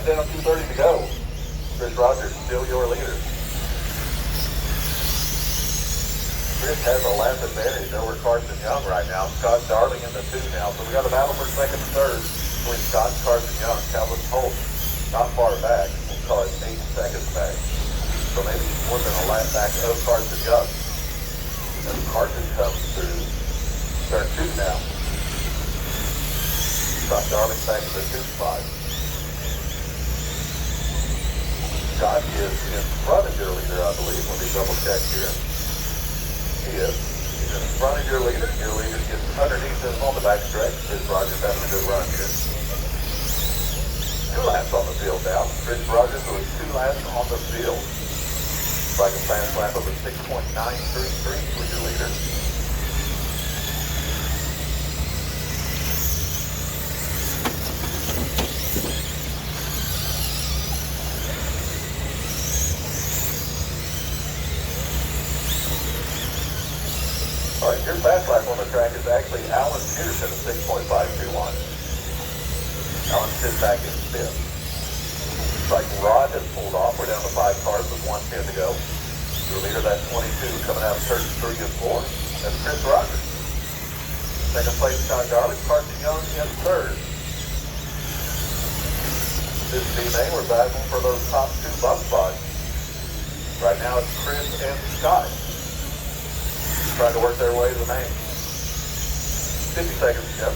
lap down, 2:30 to go. Chris Rogers, still your leader. Chris has a lap advantage over Carson Young right now. Scott Darling in the 2 now. So we got a battle for second and third between Scott and Carson Young. Calvin Holt not far back. We'll call it 8 seconds back. So maybe more than a lap back of Carson Young. As Carson comes through turn 2 now. Scott Darling back to the 2 spot. Scott is in front of your leader, I believe. Let me double check here. He is. He's in front of your leader. Your leader gets underneath him on the back stretch. Chris Rogers having a good run here. 2 laps on the field now. Chris Rogers with 2 laps on the field. Like a fast lap of a 6.933 with your leader. All right, your fast lap on the track is actually Alan Peterson at 6.521. Alan sits back in 5th. Looks like Rod has pulled off. We're down to 5 cars with 1:10 to go. Your leader, that 22, coming out of turns 3 and 4. That's Chris Rogers. Second place, Scott Darling. Carson Young in 3rd. This team A, we're battling for those top 2 bump spots. Right now it's Chris and Scott trying to work their way to the main. 50 seconds to go.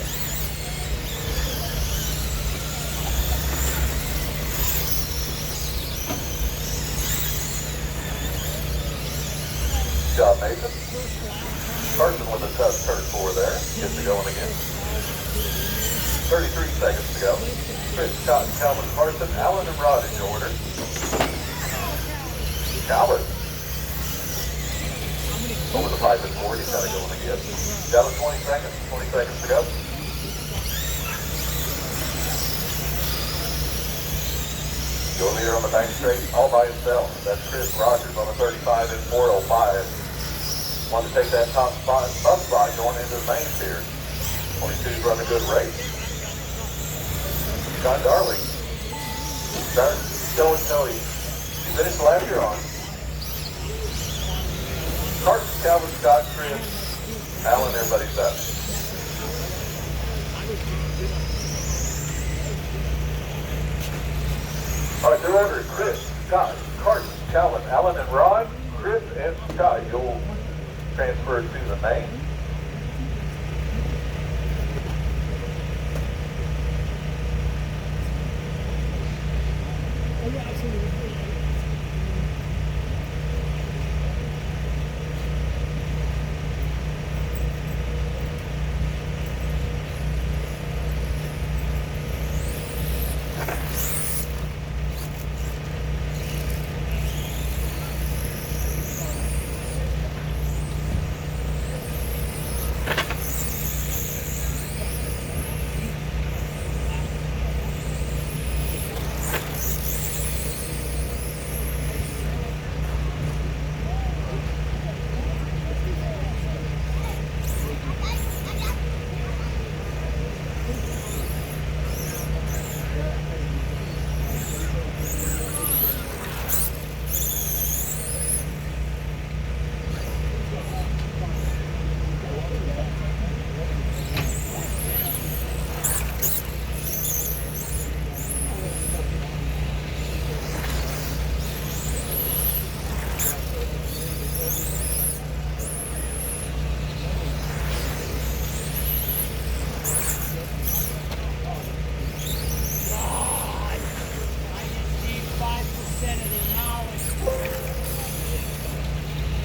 Job, Nathan. Carson with a tough turn 4 there. Gets it going again. 33 seconds to go. Chris, Scott, Calvin, Carson, Alan, and Rod in your order. Calvin. Over the 5 and 4, he's got it going again. Down to 20 seconds. 20 seconds to go. Your leader on the back straight all by himself. That's Chris Rogers on the 35 and 405. Want to take that top spot, bump spot going into the main here. 22's run a good race. Scott Darling. Start show and tell you. You finished the lap you're on. Carson, Calvin, Scott, Chris, Alan, everybody's up. All right, they're ordered. Chris, Scott, Carson, Calvin, Alan, and Rod. Chris and Scott, you'll transfer to the main.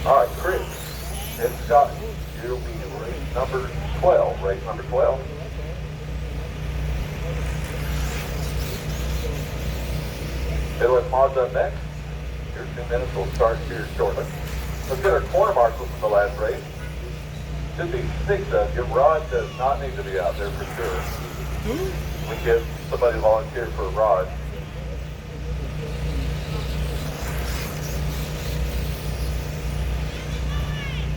All right, Chris and Scott, you'll be race number 12. Race number 12. Midwest Mod's up next. Your 2 minutes will start here shortly. Let's get our corner marshals from the last race. Should be 6 of you. Rod does not need to be out there for sure. We get somebody volunteer for Rod.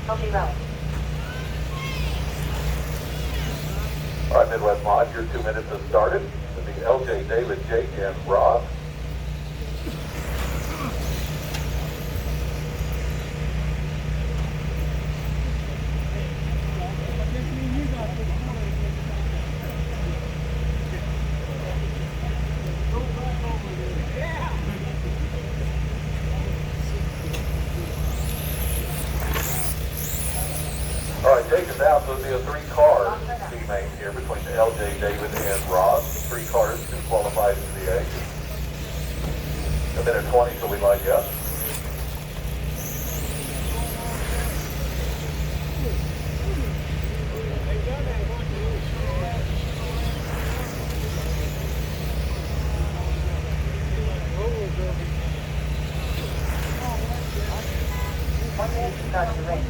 Okay, route. All right, Midwest Mod, your 2 minutes has started. It'll be LJ, David, Jake, and Rob. a three-car B main here between LJ, David, and Rob. Three cars qualified for the A. A minute 20 till we light you up. Start the race.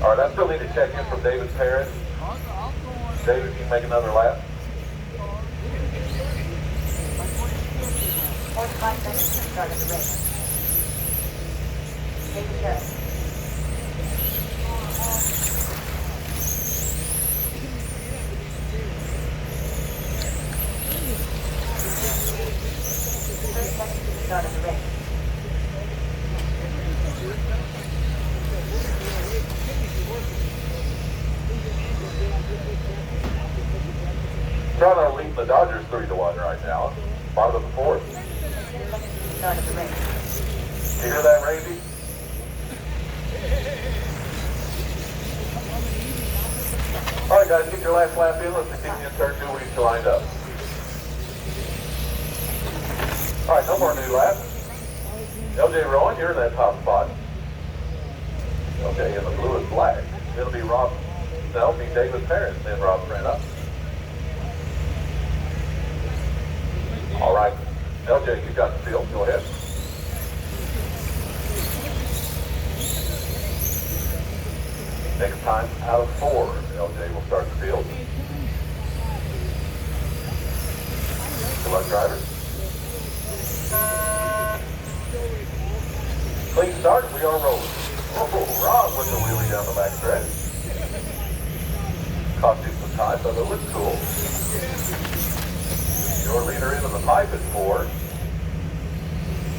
All right, I still need to check in from David's parents. David, can you make another lap? 45 seconds to start of the race. David Harris. Start of the race. Toronto leading the Dodgers 3-1 right now. Bottom of the fourth. Start of the race. You hear that, Randy? All right, guys, get your last lap in. Let's continue in turn 2 when you're lined up. All right, no more new laps. LJ Rowan, you're in that top spot. Okay, and the blue is black. It'll be Rob, no, it'll be David Parris, then Rob Brenna. All right, LJ, you've got the field. Go ahead. Next time out of 4, LJ will start the field. Good luck, drivers. Clean start, we are rolling. Oh, Rob with the wheelie down the back stretch. Cost you some time, but it looks cool. Your leader into the pipe at 4.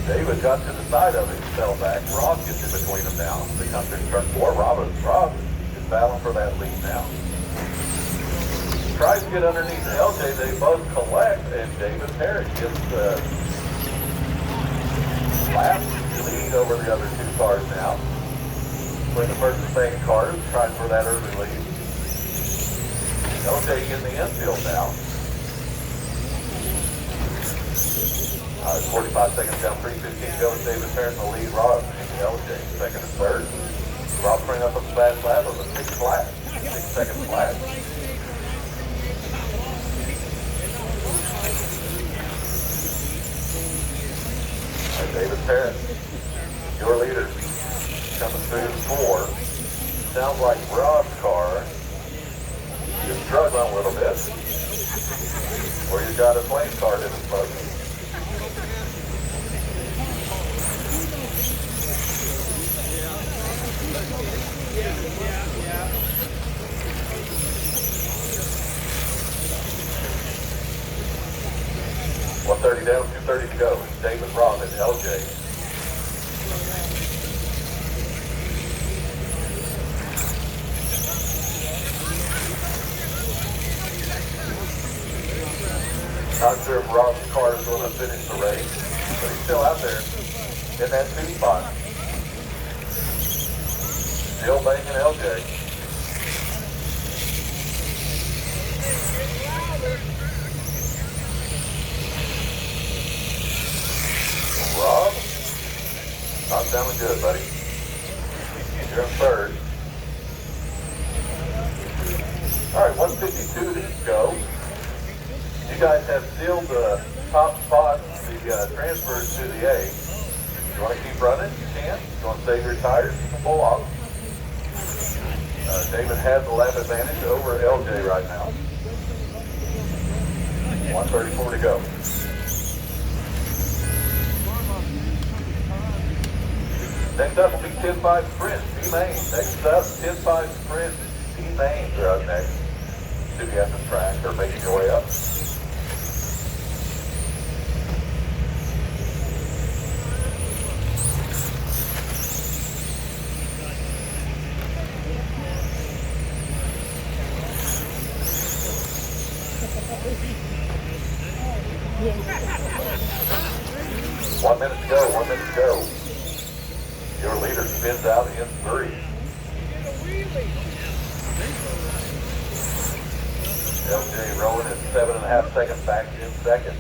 David got to the side of it, fell back. Rob gets in between them now. They come through turn 4. Rob is battling for that lead now. Tries to get underneath LJ. They both collect, and David Parrish gets the last lead over the other 2 cars now. Between the first and second cars, trying for that early lead. LJ in the infield now. 45 seconds down, 3:15 goes. David Parrish in the lead. Rob and LJ second and third. Rob bring up a fast lap of a 6 flat. 6-second flat. And David Parrish, your leader, coming through 4. Sounds like Rob's car is struggling a little bit. Or you got a flame card in his boat. Yeah. 130 down, 230 to go. David, Rob, and LJ. Not sure if Rob's car is going to finish the race, but he's still out there in that 2 spot. Still banging LJ. Rob, not sounding good, buddy. You're in third. All right, 152 to go. You guys have sealed the top spot, the transfers to the A. You want to keep running? You can. You want to save your tires? You can pull off. David has the lap advantage over LJ right now. 134 to go. Next up will be 10-5 sprint, B-Main. Next up, 10-5 sprint, B-Main. They're up next. Should be at the track or making your way up. One minute to go. Your leader. out in 3. LJ rolling at 7.5 seconds back in 2nd.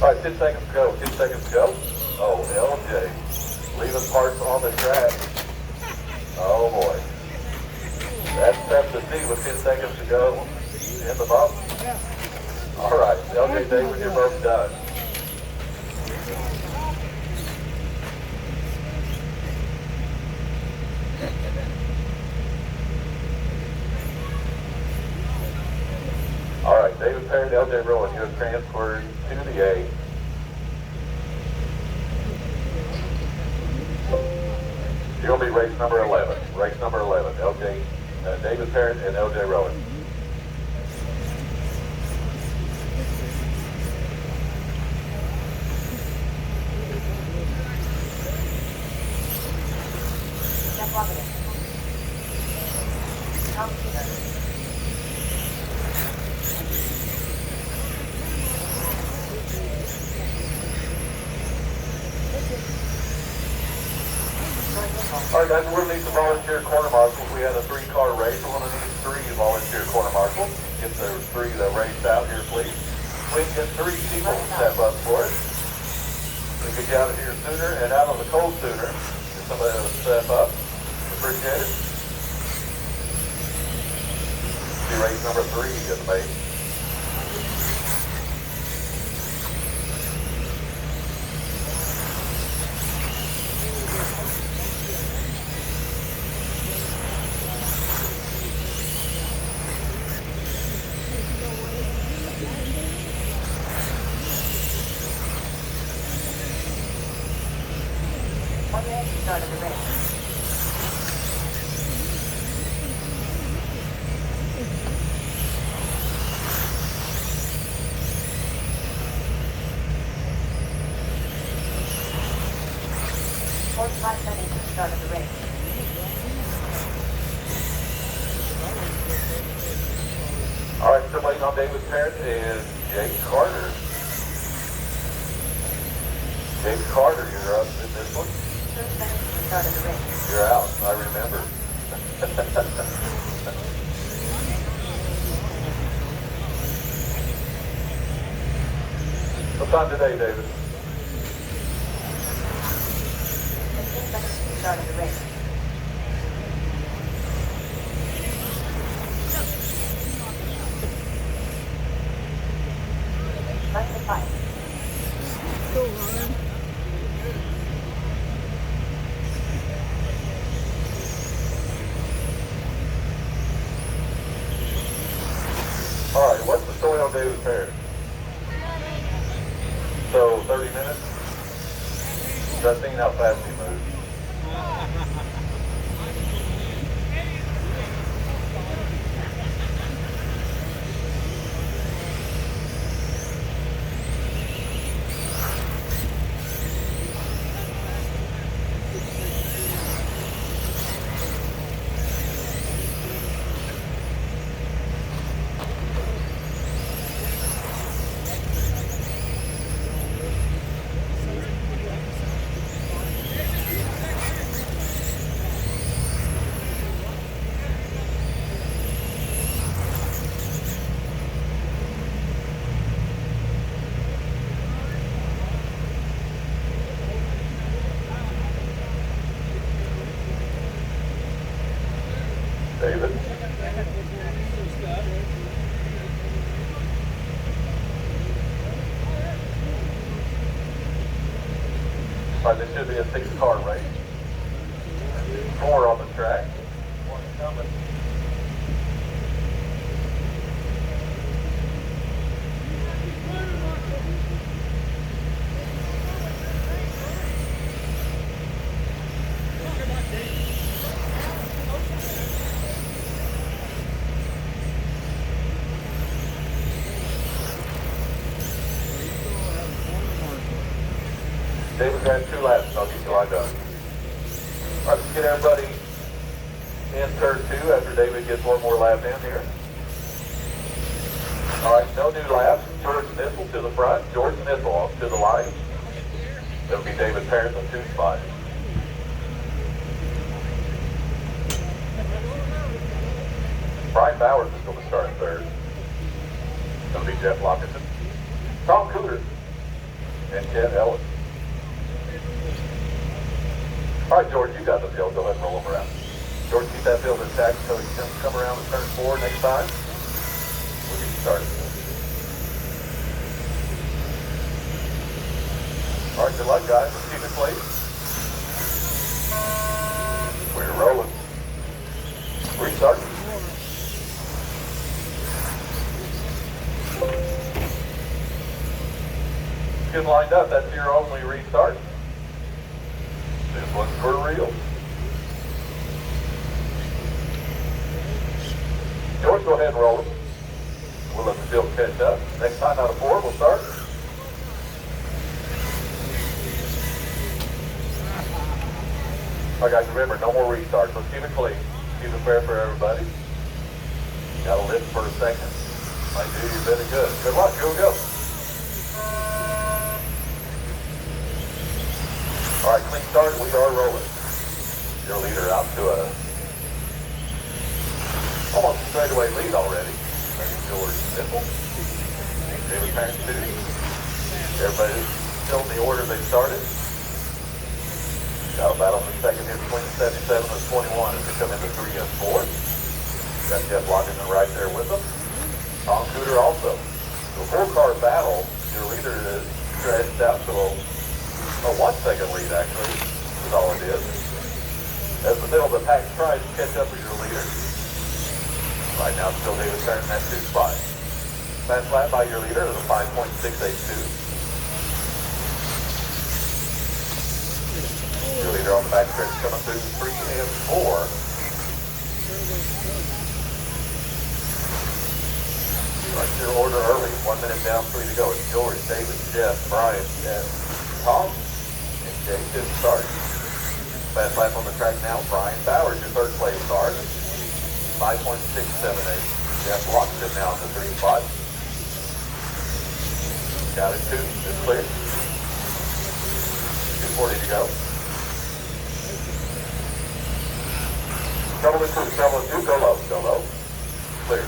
All right, 10 seconds to go, 10 seconds to go. Oh, LJ, leaving parts on the track. Oh boy. That's tough to see with 10 seconds to go in the bump. All right, LJ, David, you're both done. All right, David Perry and LJ Rowan, you have transferred to the A. You're going to be race number 11. Race number 11, David Parrott and LJ Rowan. Jeff Wagoner. Tom Peter. All right, guys, we're going to need some volunteer corner marshals. We had a 3-car race. We're going to need 3 volunteer corner marshals. Get the 3 that raced out here, please. We can get 3 people to step up for us. We get you out of here sooner and out of the cold sooner. If somebody will step up, appreciate it. See race number 3 get made. Start of the race. Five seconds to start of the race. All right, still waiting on David Parrott and Jake Carter. Jake Carter, you're up in this one. 30 seconds to start of the race. You're out, I remember. What time today, David? 15 seconds to start of the race. Less than 5. Go on. All right, what's the story on David Parrott? So, 30 minutes? Just seeing how fast he moves. David. All right, this should be a 6-car race. 4 on the track. 1 coming. David's got 2 laps, and I'll get you lined up. All right, let's get everybody in turn 2 after David gets one more lap in here. All right, no new laps. George Nissel to the front, George Nissel off to the line. That'll be David Parent in 2 spots. Brian Bowers is going to start in 3rd. That'll be Jeff Lockington. Tom Cooter and Ken Ellis. All right, George, you got the field. Go ahead and roll them around. George, keep that field intact until you come around to turn 4 next time. We'll get you started. All right, good luck, guys. Let's keep it played. We're rolling. Restart. Get lined up. That's your only restart. This one's for real. George, go ahead and roll it. We'll let the field catch up. Next time out of 4, we'll start. All right, guys, remember, no more restarts. Let's keep it clean. Keep it fair for everybody. Got to lift for a second. Might do you better good. Good luck. Here we go. All right, clean start. We are rolling. Your leader out to a almost straightaway lead already. There's George Nissel. David Parent 2. Everybody's still in the order they started. Got a battle for second here between 77 and 21 as they come into 3 and 4. Got Jeff Lockington right there with them. Tom Cooter also. The 4-car battle, your leader is stretched out to a 1-second lead, actually, is all it is. As the middle of the pack tries to catch up with your leader. Right now, still David Parent in that 2 spot. Fast lap by your leader is a 5.682. Your leader on the back stretch coming through 3 and 4. Right, your order early. 1 minute down, 3 to go. It's George, David, Jeff, Brian, and Tom. Jason starts. Fast lap on the track now. Brian Bowers, your 3rd place start. 5.678. Jeff Lockington now in the 3 spot. Got it 2. It's clear. 2:40 to go. Trouble in 2. Trouble in 2. Go low. Go low. Clear.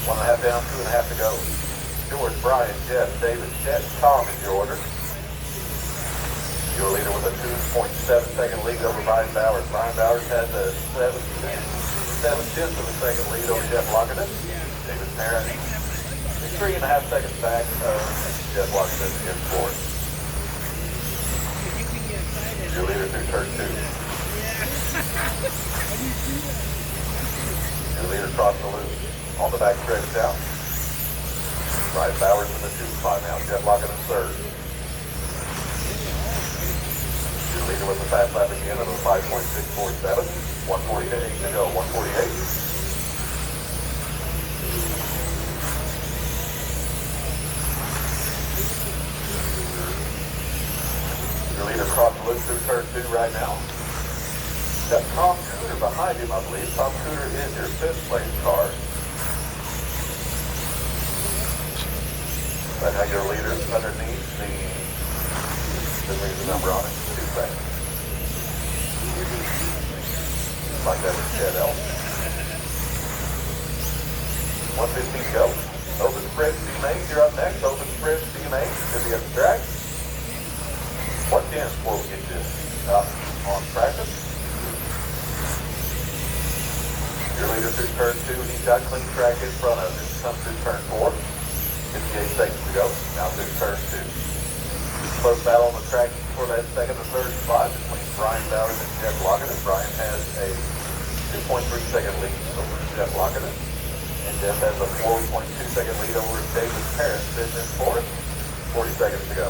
1.5 down. 2.5 to go. George, Brian, Jeff, David, Chet, Tom is your order. Your leader with a 2.7-second lead over Brian Bowers. Brian Bowers has a 7/10 of a second lead over Jeff Lockington. David Parent is 3.5 seconds back of Jeff Lockington in 4th. Your leader through turn 2. Your leader crossed the loop. On the back stretch down. Brian Bowers in the 2 spot now. Jeff Lockington 3rd. Your leader with the fast lap again of a 5.647. 148 to go. 148. Your leader crossed the loop through turn 2 right now. Got Tom Cooter behind him, I believe. Tom Cooter is your 5th place car. Right now your leader's underneath the number on it. 2 seconds. Like that with Ted L. 1:15 to go. Open sprint teammates, you're up next. Open sprint teammates, should be at the track. 1:10 before we get you out on practice. Your leader through turn 2, he's got clean track in front of him. Comes through turn 4. 58 seconds to go. Now through turn 2. Close battle on the track for that 2nd and 3rd spot between Brian Bowers and Jeff Lockington. Brian has a 2.3-second lead over Jeff Lockington. And Jeff has a 4.2-second lead over David Parent, sitting in 4th. 40 seconds to go.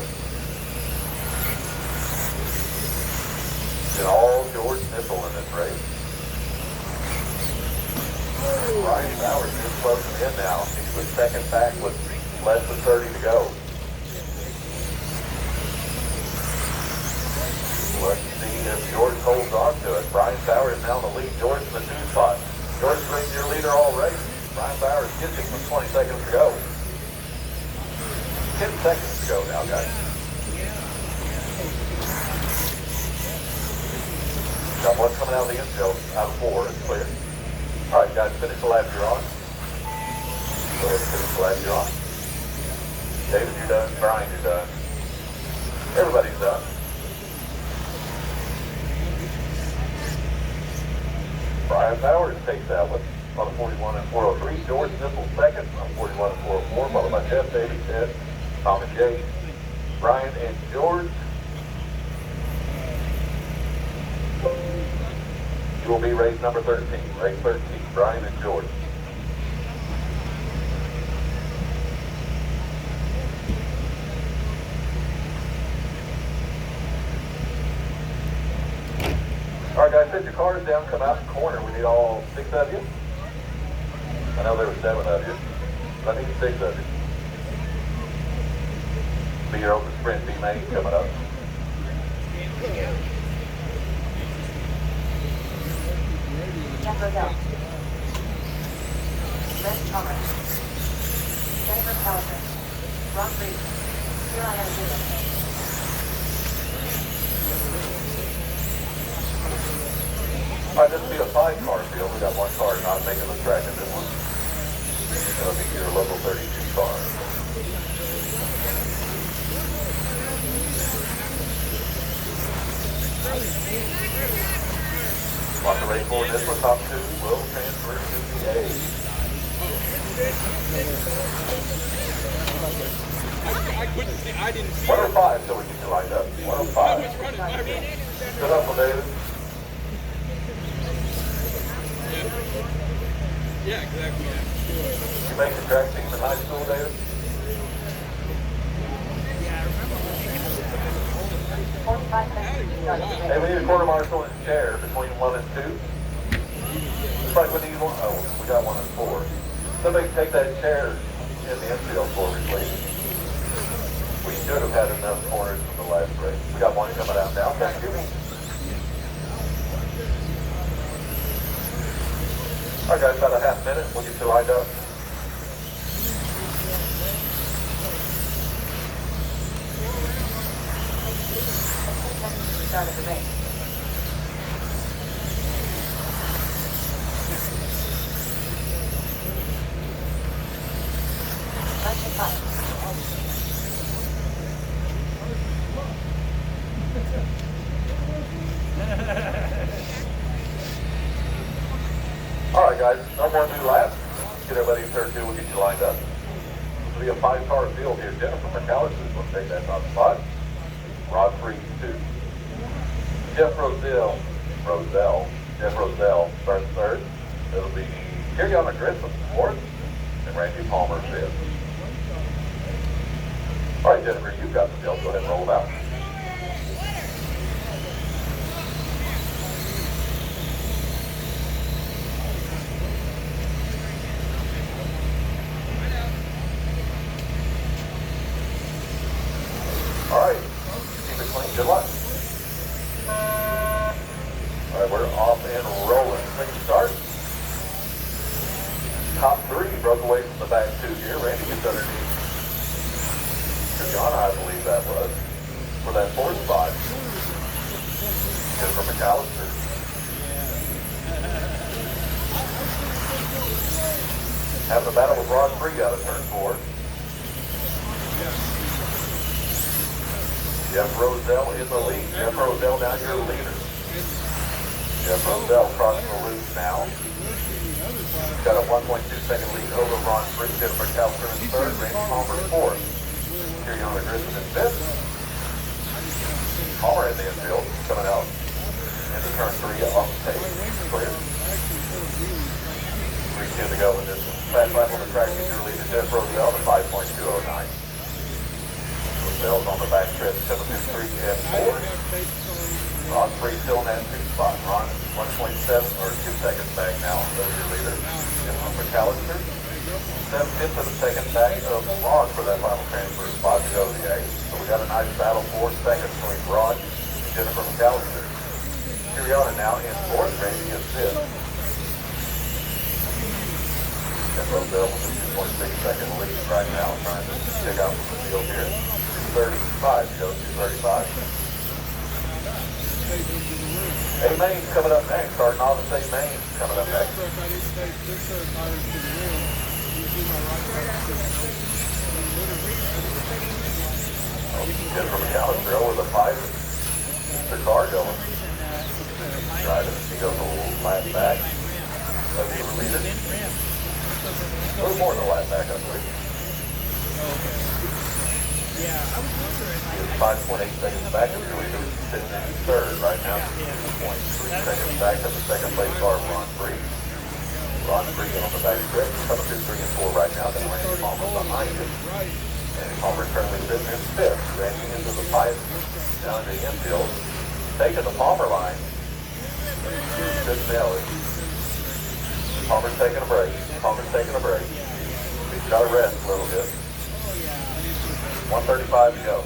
And all George Nissel in this race. Brian Bowers is closing in now. He's the 2nd back with Less than 30 to go. Let's see if George holds on to it. Brian Bauer is now in the lead. George in the 2 spot. George brings your leader already. Brian Bauer is getting with 20 seconds to go. 10 seconds to go now, guys. Got one coming out of the infield, out of 4, it's clear. All right, guys, finish the lap you're on. Go ahead and finish the lap you're on. David, you're done. Brian, you're done. Everybody's done. Brian Bowers takes that one on 41 and 403. George Nippel second on 41 and 404, followed by Jeff, David, Ted, Tom and Jay. Brian and George. You will be race number 13. Race 13, Brian and George. All right, guys, set your cars down, come out the corner. We need all 6 of you. I know there were 7 of you, but I need 6 of you. Be your open sprint B main coming up. Jeff Rosell. Brent Palmer. Jennifer Caliper. Ron Reed. Here I am Jr. All right, this will be a 5-car field. We got 1 car not making the track in this one. It'll be your local 32 car. On the race board, this one, top 2 will transfer to the A. I couldn't see, I didn't see. 105, so we get you lined up. 105. Good up, David. Yeah, exactly. You make the track team in high school, David? 45 seconds to start the race. Hey, we need a quarter marshal and chair between 1 and 2. Looks like we need 1. Oh, we got 1 and 4. Somebody take that chair in the infield for me, please. We should have had enough corners from the last race. We got 1 coming out now. Thank you. All right, guys, about a half minute. We'll get you lined up. Start of the race. Left and 5. All right, guys, no more new laps. Get everybody in turn 2. We'll get you lined up. This will be a 5-car field here. Jennifer McAllister is going to take that top spot. Rod Freeze 2. Jeff Rosell starts 3rd. It'll be Kiriana Grissom 4th, and Randy Palmer 5th. All right, Jennifer, you've got the deal. Go ahead and roll it out. All right, keep it clean. Good luck. All right, we're off and rolling. Clean start. Top 3 broke away from the back 2 here. Randy gets underneath. John, I believe that was, for that 4th spot. Jennifer McAllister. Having a battle with Rod Free out of turn 4. Jeff Rosell in the lead. Jeff Rosell now your leader. Jeff Rosell crossing the loop now. Got a 1.2-second lead over Ron Free. Jennifer McAllister in 3rd. Randy Palmer 4th. Kiriana Grissom in 5th. Palmer in the infield, coming out into turn 3 off the tape. Clear. 3:10 to go in this one. Fast lap on the track, get your leader, Jeff Rosell, to 5.209. Rosell's on the back stretch, 7.3 and 4. Ron Free still in that 2 spot. Ron 1.7 or 2 seconds back now. Those your leader, Jennifer McAllister. 7/10 of a second back of Rod for that final transfer spot to go to the A. So we got a nice battle for seconds between Rod and Jennifer McAllister. Curiana now in fourth, Randy in fifth. And Roselle with a 2.6-second lead right now, trying to pick out the field here. 2:35 to go, 2:35. A Main's coming up next. Our novice A Main's coming up next. Jennifer McAllister over the fight. The car going. Driving. She goes a little lap back. Let's see the leader. A little more than a lap back, I believe. Yeah, I was wondering. He is 5.8 seconds back of the leader. Sitting in third right now. 2.3 seconds back of the second place car, Ron Free. Ron Free on the back stretch. Coming through 3 and 4 right now. Then Randy Palmer behind him. And Palmer currently sitting in fifth. Randy into the pipe. Down to the infield. Taking the Palmer line. Good belly. Palmer's taking a break. Palmer's taking a break. He's got to rest a little bit. 1:35 to go.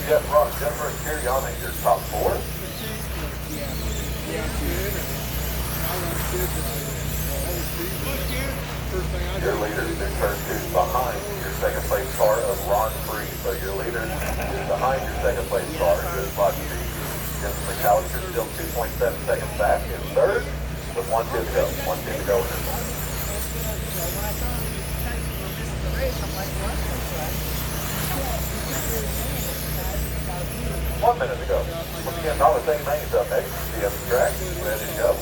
Jennifer and Curiana, your top four. Your leader is in turn two behind your second place car of Ron Free. So your leader is behind your second place car. Good spot to be. Jennifer McAllister still 2.7 seconds back in third with 1:10 to go. 1:10 to go. 1 minute to go. Once again, novice A Main's up next. See up the track. Ready to go.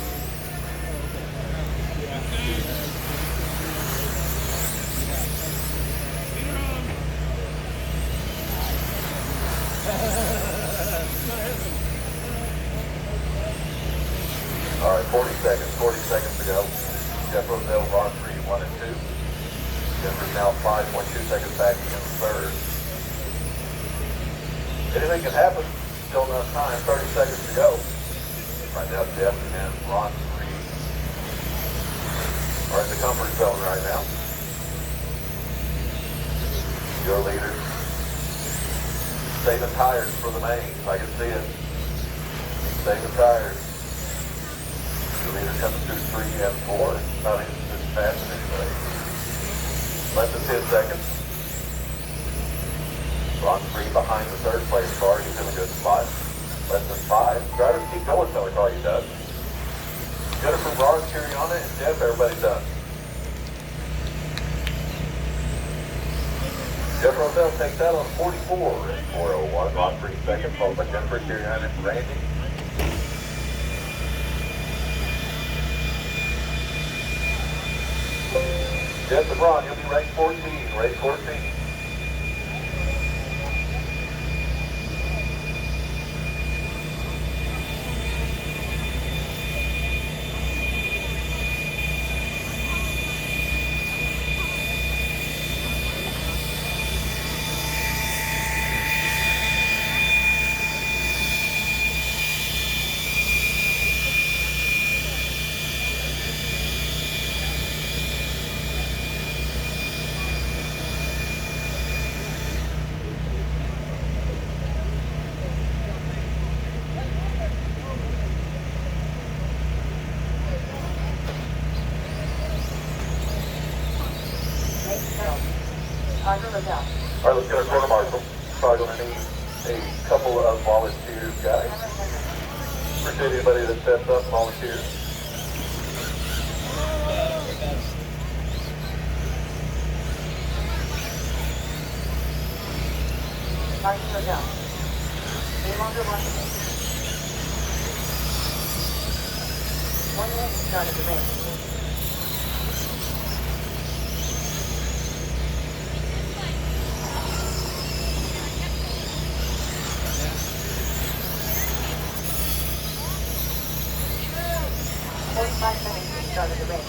All right, 40 seconds. 40 seconds to go. Jeff Roselle, Ron Free, 1 and 2. Denver's now 5.2 seconds back in third. Anything can happen. Still enough time. 30 seconds to go. Right now, Jeff and Ron Free are in the comfort zone right now. Your leader. Saving tires for the main. I can see it. Saving tires. Your leader coming through 3 and 4. Not even this fast anyway. Less than 10 seconds. Ron Free behind the third place car. He's in a good spot. Less than 5. Drivers keep going till the car you does. Jennifer, Ron, Curiana, and Jeff, everybody's done. Jeff Roselle takes that on 44 and 4:01. Ron Free second, followed by Jennifer, Curiana, and Randy. Jeff and Ron, you'll be ranked 14. Race 14. All right, let's get our quarter marshal. Probably going to need a couple of volunteers, guys. Appreciate anybody that steps up and volunteers. Marshal down. Name on the Washington. 1 minute to start of the race. Start of the race.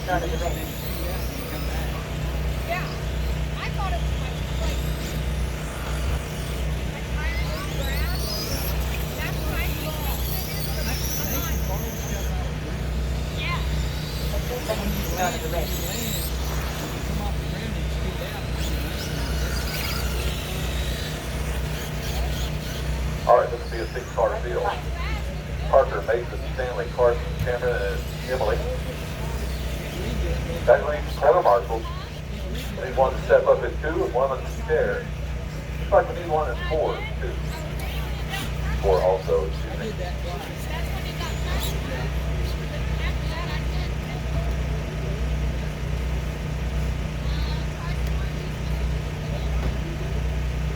Start of the race. six-car field. Parker, Mason, Stanley, Carson, Cameron, and Emily. That leaves quarter marshals. We need one to step up in 2 and one on the chair. Looks like we need one in 4 too. 4 also, excuse me.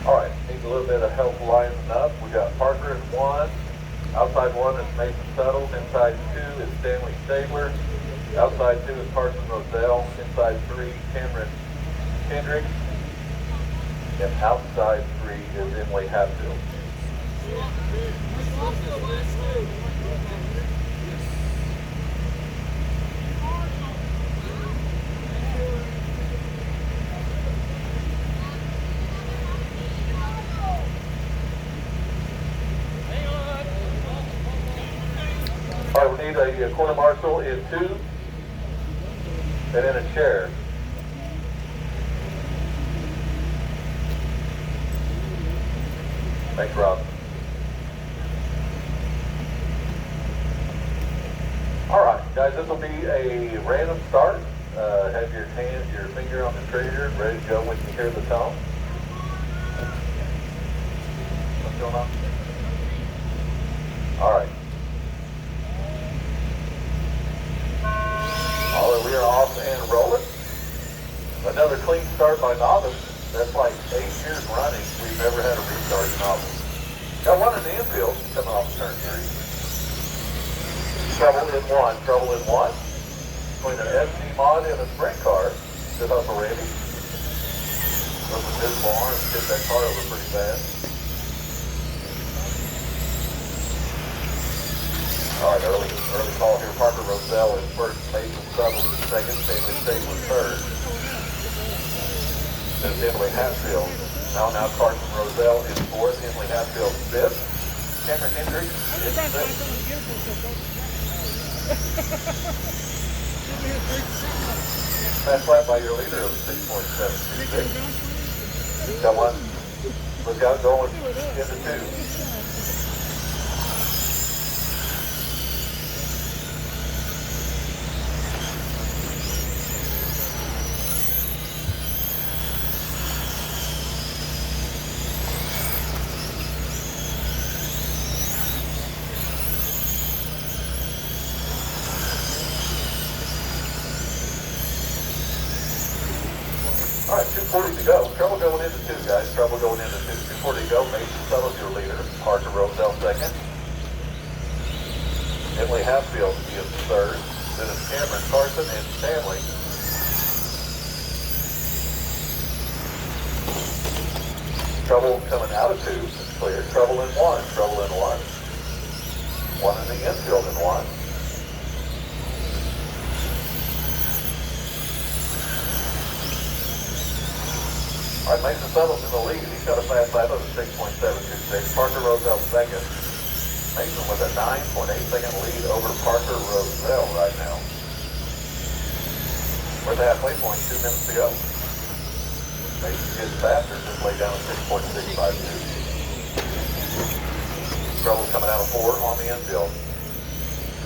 All right, needs a little bit of help lining up. We got Parker in 1. Outside 1 is Mason Suttles. Inside 2 is Stanley Stabler. Outside 2 is Carson Roselle. Inside 3, Cameron Hendricks. And outside 3 is Emily Hatfield. All right, we need a quarter marshal in 2 and in a chair. Thanks, Rob. All right, guys, this will be a random start. Have your finger on the trigger, ready to go when you hear the tone. What's going on? All right. All right, we are off and rolling. Another clean start by novice. That's like 8 years running. We've never had a restart in novice. Got one in the infield coming off turn 3. Trouble in 1. Between an SD mod and a sprint car. Good hustle, Randy. Look at this barn and hit that car over pretty fast. All right, early call here. Parker Roselle is first, Mason Suttles is second, Stanley Stabler third. Then Emily Hatfield. Now Carson Roselle is fourth, Emily Hatfield fifth. Cameron Hendricks is sixth. Fast lap by your leader of 6.726. Got one. Look out going into 2. All right, 240 to go. Trouble going into 2, guys. Trouble going into 2. 240 to go. Mason Suttles, your leader. Parker Roselle second. Emily Hatfield is third. Then it's Cameron, Carson, and Stanley. Trouble coming out of 2 is clear. Trouble in 1. One in the infield in 1. All right, Mason Suttles in the lead. He's got a fast lap of 6.726. Parker Roselle second. Mason with a 9.8-second lead over Parker Roselle right now. We're at the halfway point, 2 minutes to go. Mason gets faster, just laid down at 6.652. Trouble coming out of 4 on the infield.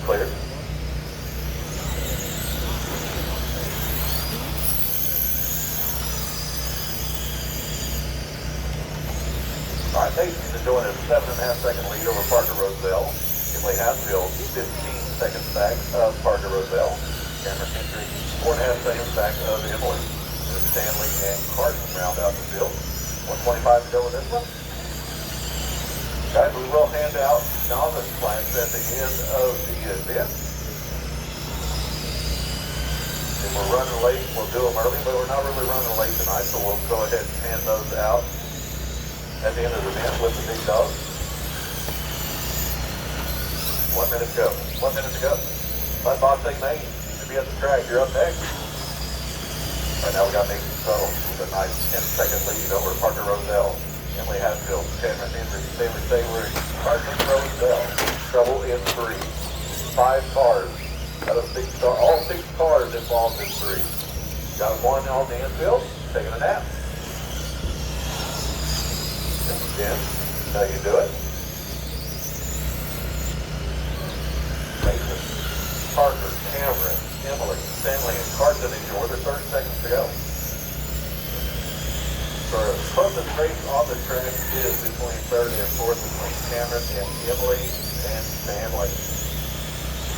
Clear. All right, Mason's enjoying a 7.5-second lead over Parker Roselle. Emily Hatfield, 15 seconds back of Parker Roselle. Cameron Hendricks, 4.5 seconds back of Emily. And Stanley and Carson round out the field. 125 to go with this one. Guys, we will hand out novice flags at the end of the event. If we're running late, we'll do them early, but we're not really running late tonight, so we'll go ahead and hand those out at the end of the event with the big dog. 1 minute to go. 1 minute to go. Let Boss Maine to be at the track. You're up next. Right now we got Mason Suttles with a nice 10-second lead over Parker Roselle. Emily Hatfield, Cameron Hendricks, Stanley Stabler, Carson Roselle. Trouble in 3. 5 cars out of 6 cars. All 6 cars involved in 3. Got one on the infield, taking a nap. Jim, how you do it? Stanley and Carson in your order, 30 seconds to go. So our closest race on the track is between third and fourth between Cameron and Emily and Stanley.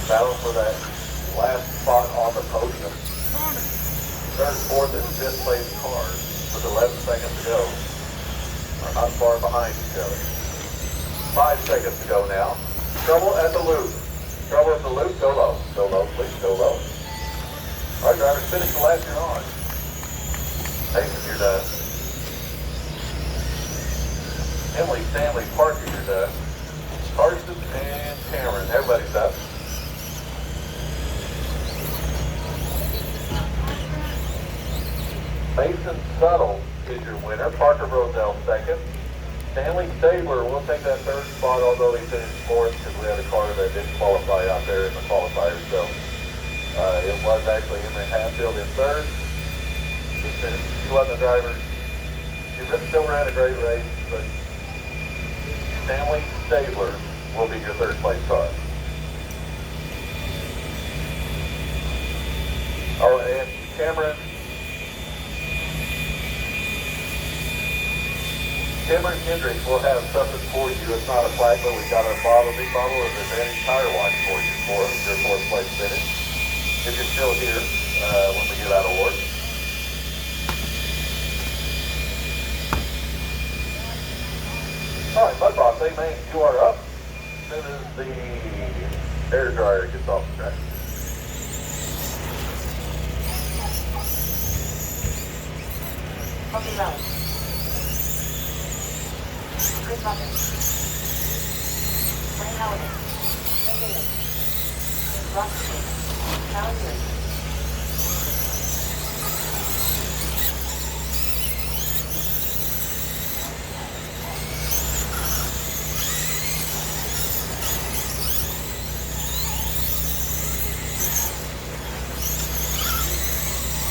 Battle for that last spot on the podium. Third, fourth, and fifth place cars with 11 seconds to go are not far behind each other. 5 seconds to go now. Trouble at the loop. Trouble at the loop. Go low. Go low, please. Go low. All right, drivers, finish the lap you're on. Nathan, you're done. Emily, Stanley, Parker, you're done. Carson and Cameron, everybody's up. Mason Tuttle is your winner. Parker Roselle second. Stanley Stabler will take that third spot, although he finished fourth because we had a car that didn't qualify out there in the qualifiers. So it was actually Henry Hatfield in third. He finished, he wasn't a driver. He still ran a great race, but Stanley Stabler will be your third place car. Oh, and Cameron Hendricks will have something for you. It's not a flag, but we've got a big bottle of Advantage Tire Watch for you for your fourth place finish. If you're still here when we give out awards. All right, Mud Boss, amen. You are up as soon as the air dryer gets off the track. Copy route. Chris Muppet. Wayne Halliday. Negative. Rock Street. Calendar.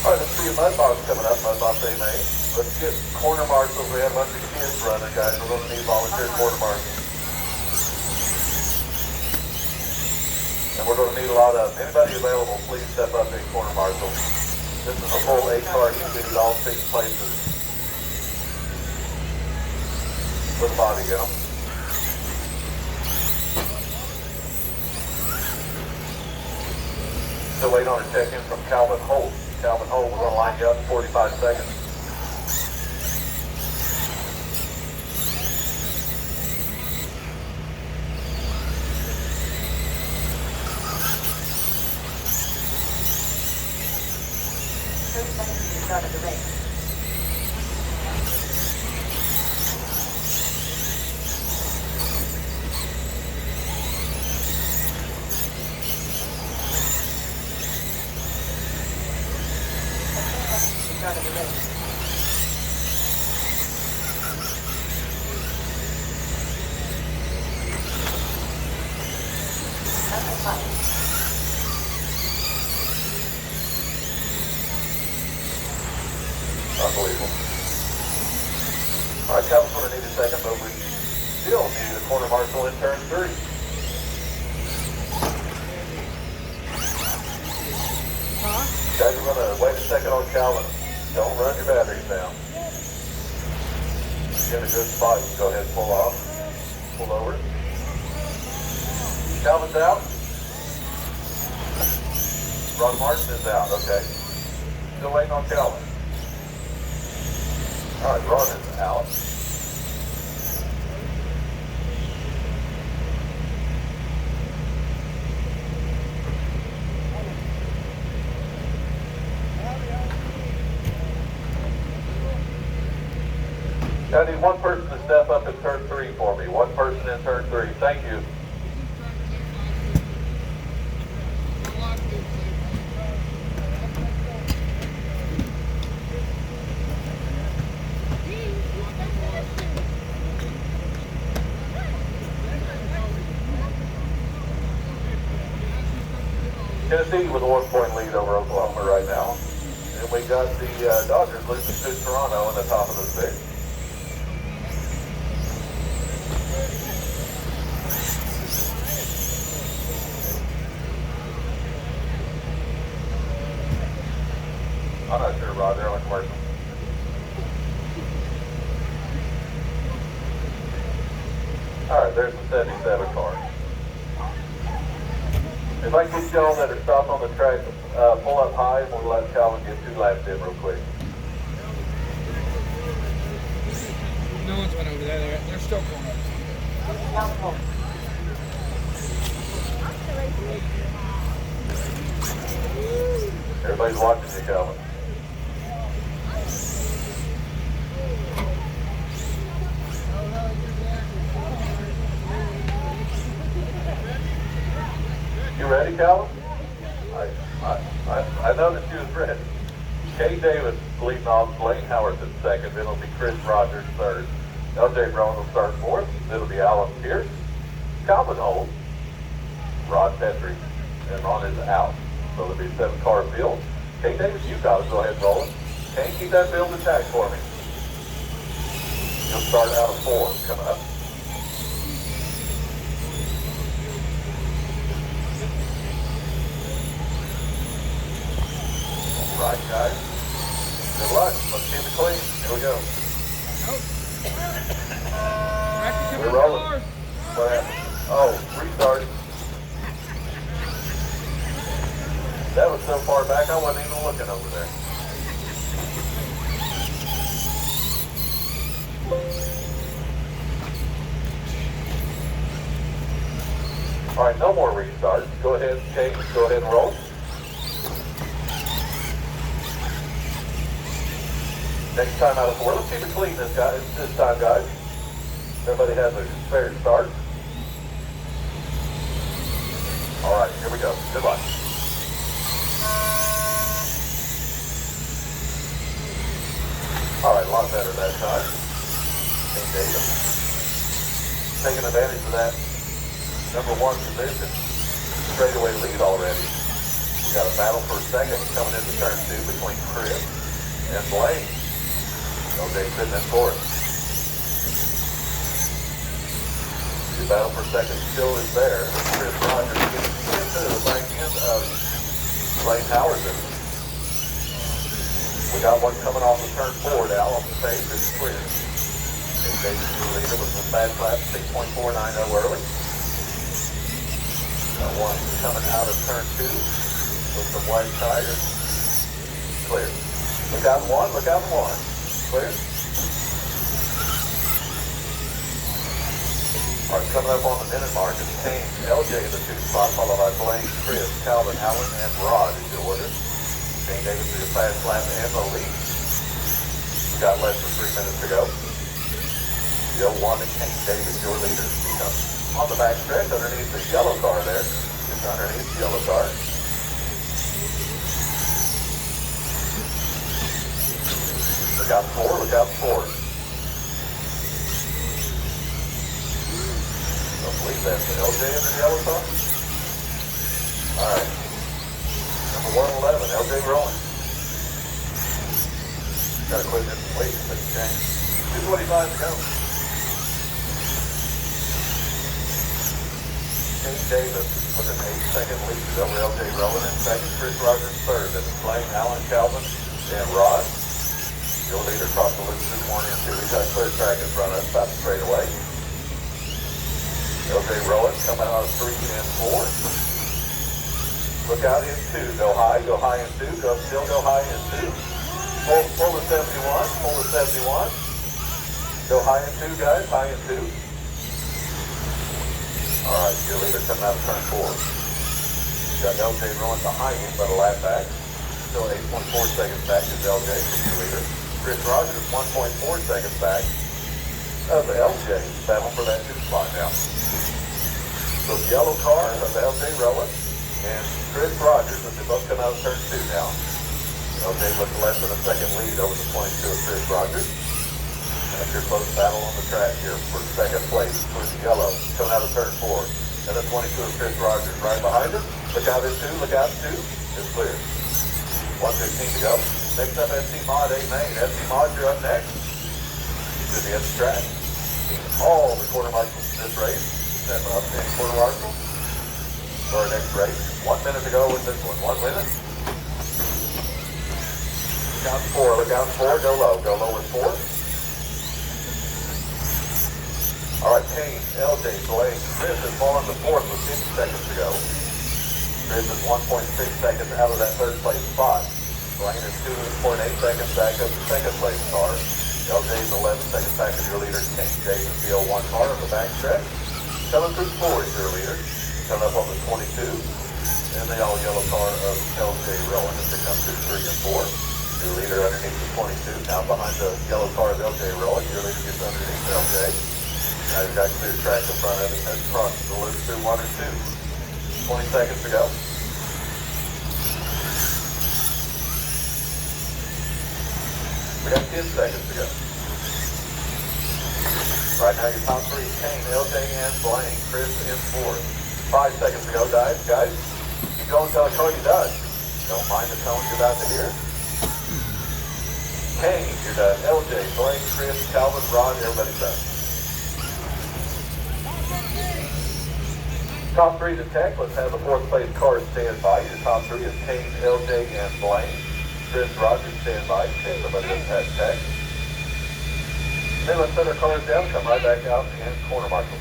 All right, let's see Mud Boss coming up, Mud Boss A main. Let's get corner marshals. We have a bunch of kids running, guys. We're going to need volunteer corner marshals. And we're going to need a lot of, anybody available, please step up in corner marshal. This is a full 8-car committee, all 6 places. With a body in them. Still waiting on a check-in from Calvin Holt. Calvin Holt, we're going to line you up in 45 seconds. Start of the race. Start of the race. Number 5. Unbelievable. All right, Calvin's going to need a second, but we still need a corner marshal in turn 3. Guys, we're going to wait a second on Calvin. Don't run your batteries down. Get a good spot. You can go ahead and pull off. Pull over. Calvin's out. Ron Martin is out. Okay. Still waiting on Calvin. All right, Ron is out. I need one person to step up in turn 3 for me. One person in turn 3. Thank you. Tennessee with a 1-point lead over Oklahoma right now. And we got the Dodgers losing to Toronto in the top of the 6th. I'm not sure, Rod. They're on commercial. All right, there's the 77 car. If I can get y'all that are stopped on the track, pull up high, and we'll let Calvin get 2 laps in real quick. No one's went over there. They're still going up. Everybody's watching you, Calvin. You ready, Calvin? I know that you was ready. Kay Davis leading off, Blaine Howard in second, then it'll be Chris Rogers third. LJ Brown will start fourth, then it'll be Alan Pierce, Calvin Holt, Rod Petrie, and Ron is out. So there'll be 7-car field. Kay Davis, you got it. Go ahead and roll it. Can you keep that field intact for me? You'll start out of 4 coming up. All right, guys. Good luck. Let's keep it clean. Here we go. We're rolling. What happened? Oh, restart. That was so far back, I wasn't even looking over there. All right, no more restarts. Go ahead, Kate. Go ahead and roll. Next time out of 4. Let's keep it clean this time, guys. Everybody has a fair start. All right, here we go. Good luck. All right, a lot better that time. King David. Taking advantage of that number 1 position. Straightaway lead already. We got a battle for second coming into turn 2 between Chris and Blaine. LJ sitting in fourth. The battle for second still is there. Chris Rogers getting into the back end of Blaine Howard. We got one coming off the turn 4 now on the stage. It's clear. And Davis, the leader, with some fast lap, 6.490 early. Got one coming out of turn 2 with some white tires. Clear. Look out in 1, look out in 1. Clear. All right, coming up on the minute mark is Kane, LJ in the 2 spot, followed by Blaine, Chris, Calvin, Allen, and Rod is your order. Kane Davis is your fast lap and the lead. We got less than 3 minutes to go. Joe 1 and Kane Davis, your leaders. On the back stretch underneath the yellow car there. Just underneath the yellow car. Look out 4, look out 4. Don't believe that. LJ in the yellow car? All right. Number 111, LJ rolling. Got to quit this wait, let's change. 2:25 to go. Kane Davis with an 8-second lead over LJ Rowan and second. Chris Rogers third. Then Blaine, Allen, Calvin, and Rod. Your leader across the loop this morning until we got clear track in front of us, about straight away. LJ Rowan coming out of 3 and 4. Look out in 2. Go high in 2. Still go high in 2. Pull to 71. Pull to 71. Go high in 2, guys. High in 2. All right, your leader coming out of turn 4. Got LJ Rowan behind him, but a lap back. Still 8.4 seconds back is LJ from your leader. Chris Rogers 1.4 seconds back of LJ. Battle for that 2 spot now. So the yellow car of LJ Rowan and Chris Rogers, as they both come out of turn 2 now. LJ with less than a second lead over the 22 of Chris Rogers. That's your close battle on the track here for second place with the yellow coming out of turn 4. And the 22 of Chris Rogers right behind him. Look out in 2, look out in 2. It's clear. 1:15 to go. Next up, SC Mod A Main. SC Mod, you're up next. To the end of the track. All the quarter marshals in this race. Step up in quarter marshal for our next race. 1 minute to go with this one. 1 minute. Down to 4, look down 4, go low with 4. All right, Kane, LJ, Blake, Chris has fallen to 4th with 50 seconds to go. Chris is 1.6 seconds out of that third place spot. Blaine is 2.8 seconds back up to second place car. LJ is 11 seconds back of your leader, Kane. Jason Field 1 car on the back stretch. Coming through 4 is your leader. Coming up on the 22. And the all yellow car of LJ Rowan as they come through 3 and 4. Your leader underneath the 22. Now behind the yellow car of LJ Rowan, your leader gets underneath LJ. Now you've got clear track in front of it as crossed the loop through 1 and 2. 20 seconds to go. We got 10 seconds to go. Right now your top 3, Kane, LJ, and Blaine. Chris in 4th. 5 seconds to go, guys. Keep going until I tell you done. Don't mind the tone you're about to hear. Kane, you're done. LJ, Blaine, Chris, Calvin, Ron, everybody's done. Top 3 to tech. Let's have the 4th place car stand by. Your top 3 is Kane, LJ, and Blaine. Chris, Rogers, stand by. Stand somebody that's at tech. Then let's set our cars down, come right back out and corner marshal.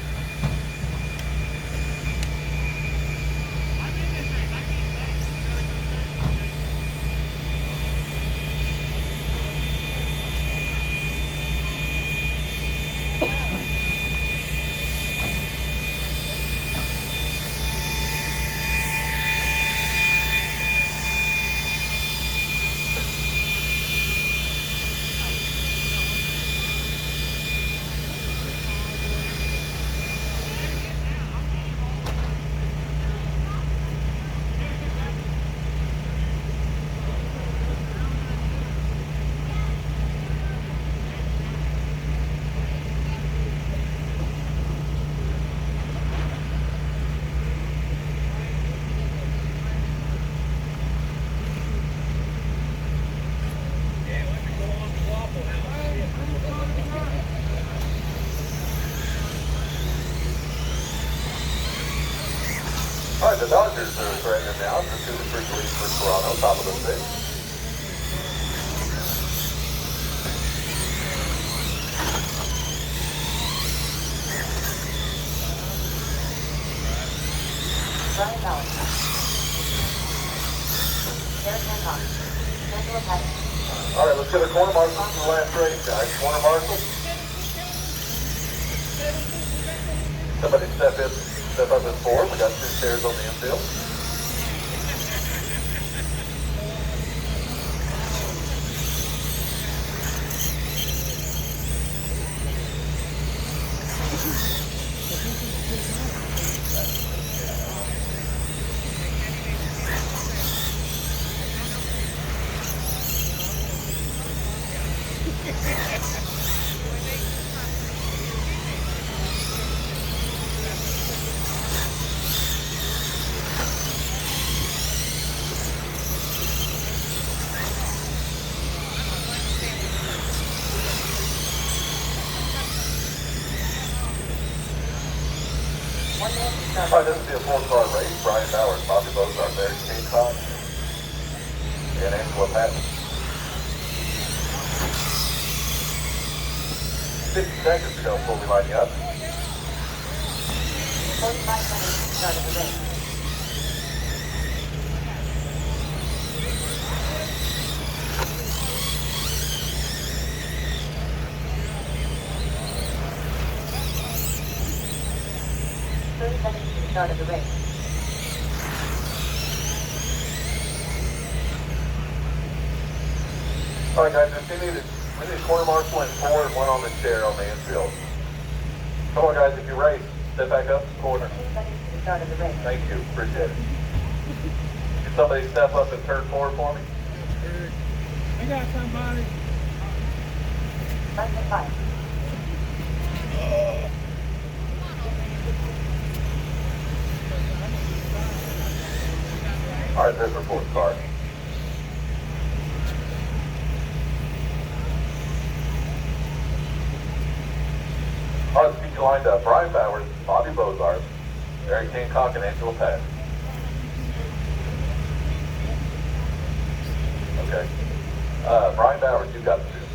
All right, the Dodgers are threatening now. It's a 2-3 lead for Toronto, top of the 6th. Brian Ballard. Derek Hancock. Angela Pettit. All right, let's get a corner marshal for the last race, guys. Corner marshal. Somebody step up in 4. We got 2 chairs on the infield. All right, this will be a 4-car race. Brian Bowers, Bobby Bozart, Barry Hancock, and Angela Patton. 60 seconds to go before we line you up. 45 seconds to start of the race. Start of the race. All right, guys, we need a corner marshal and 4 and 1 on the chair on the infield. Come on, guys, if you race, step back up to the corner. Start of the race. Thank you, appreciate it. Can somebody step up and turn 4 for me? I got somebody. Less than 5. All right, there's our 4th car. All right, let's get you lined up. Brian Bowers, Bobby Bozart, Barry Hancock, and Angela Patton. Okay. Brian Bowers, you got the field.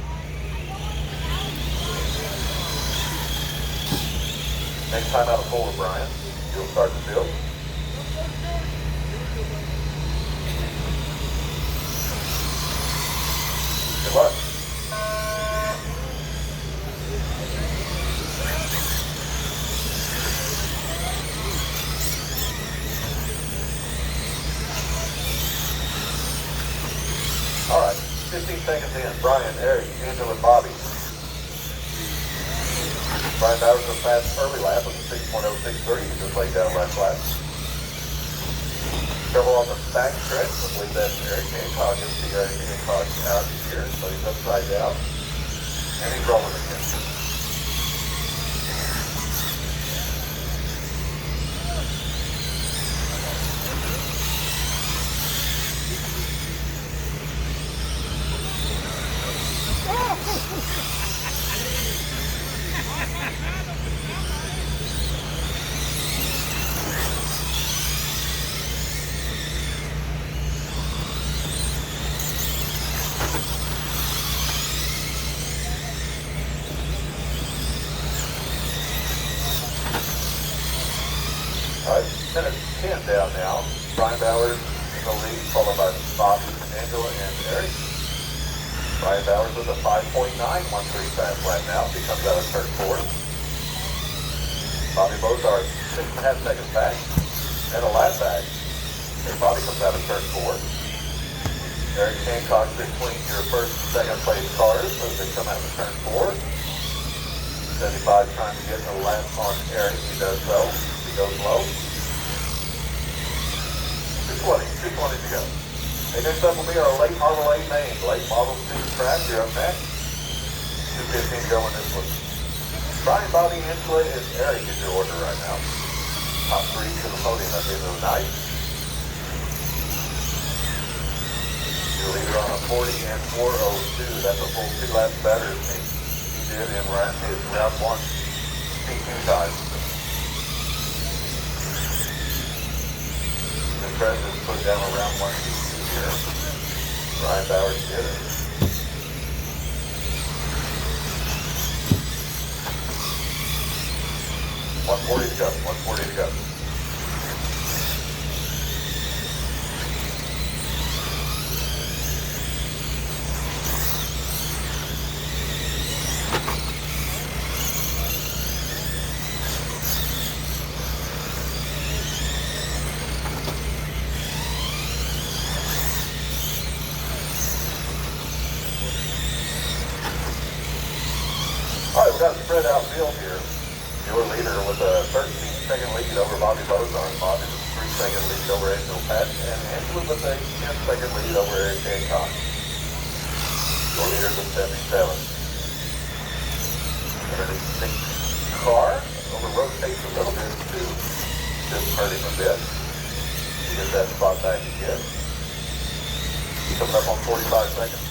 Next time out of forward, Brian. You'll start the field. Good luck. All right, 15 seconds in. Brian, Eric, Angela, and Bobby. Brian Bowers was fast early lap with a 6.0630. He just laid down last lap. Trouble on the back stretch. I believe that's Eric Hancock. You'll see Eric Hancock out here. So he's upside down. And he's rolling again. All right, minute 10 down now. Brian Bowers in the lead, followed by Bobby, Angela, and Eric. Brian Bowers with a 5.913 fast lap now. He comes out of turn 4. Bobby Bozart 6.5 seconds back. And a lap back. And Bobby comes out of turn 4. Eric Hancock between your first and second place cars as they come out of turn 4. 75 trying to get a lap on Eric. He does so. He goes low. 220 to go. Hey, next up will be our late model 8 main. Late model 2 track. You're up next. 2:15 to go in this one. Brian, Bobby, Angela, and Eric is your order right now. Top 3 to the podium at the end of the night. Your leader on a 40 and 402. That's a full 2 laps better than me. He did in his round 1 P2 time. The president put down around 1 P2 here. Brian Bowers did it. $140 to go. $140 to go. All right, we've got a spread out field here. Your leader with a 13-second lead over Bobby Bozart. Bobby with a 3-second lead over Angel Patton. And Angela with a 10-second lead over Eric Hancock. Your leader's at 77. Underneath the car. Over rotates a little bit to just hurt him a bit. He gets that spot back again. Coming up on 45 seconds.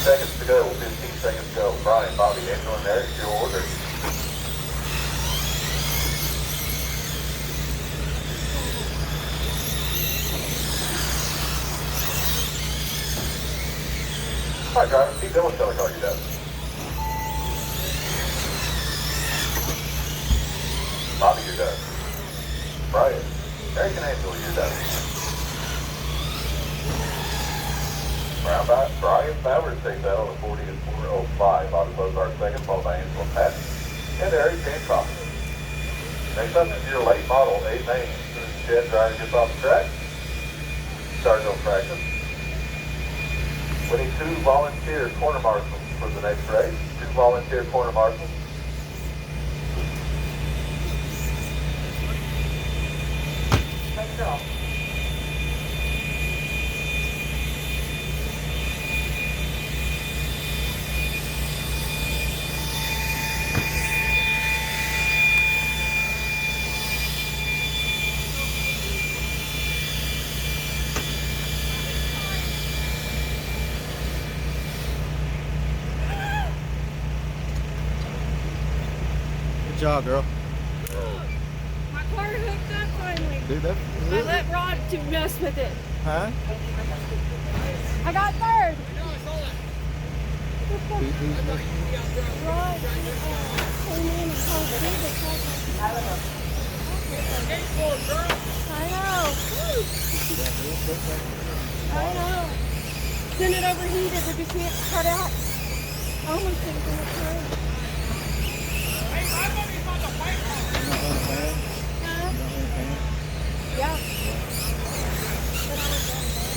Seconds to go, 15 seconds to go. Brian, Bobby, Angela, and Eric, your order. All right, driver, keep going until I call you done. Bobby, you're done. Brian, Eric, and Angela, you're done. Brian Bowers takes out on the 40 and 405. Bobby Bozart second, followed by Angela Patton and Eric Hancock. Next up is your late model 8 main. As soon as the jet driver gets off the track, start no practice. We need 2 volunteer corner marshals for the next race. 2 volunteer corner marshals. Let's go. job, girl. My car hooked up finally. Dude, that. I let Rod to mess with it. Huh? I got third. Rod came in and told I know. I know. Then it overheated, but you can't cut out. I almost think in the curb. Yeah. But I was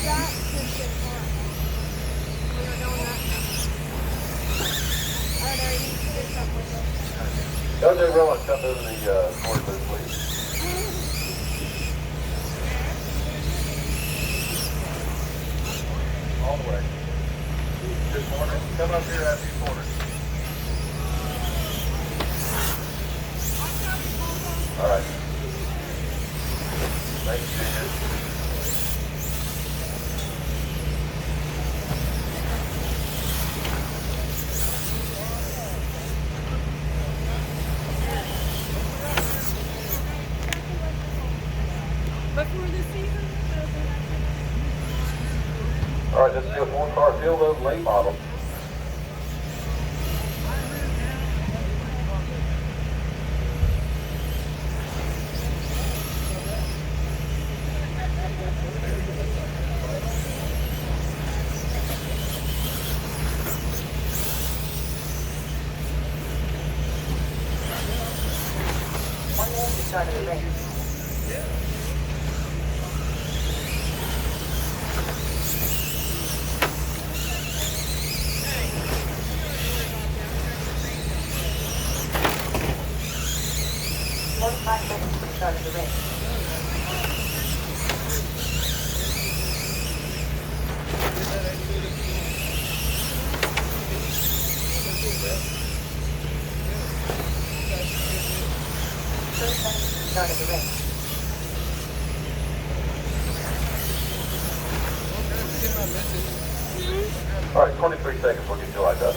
that since it's hot. We were doing that. I already need to do something with it. LJ Rowan, come to the board booth, please. All the way. Good morning. Come up here after you corner. All right. Thank you, Junior. Before the season is over. All right, this is a four-car field of late model. One minute to start the race. Five minutes to the start of the race. Start of the race. All right, 23 seconds, we'll get you lined up.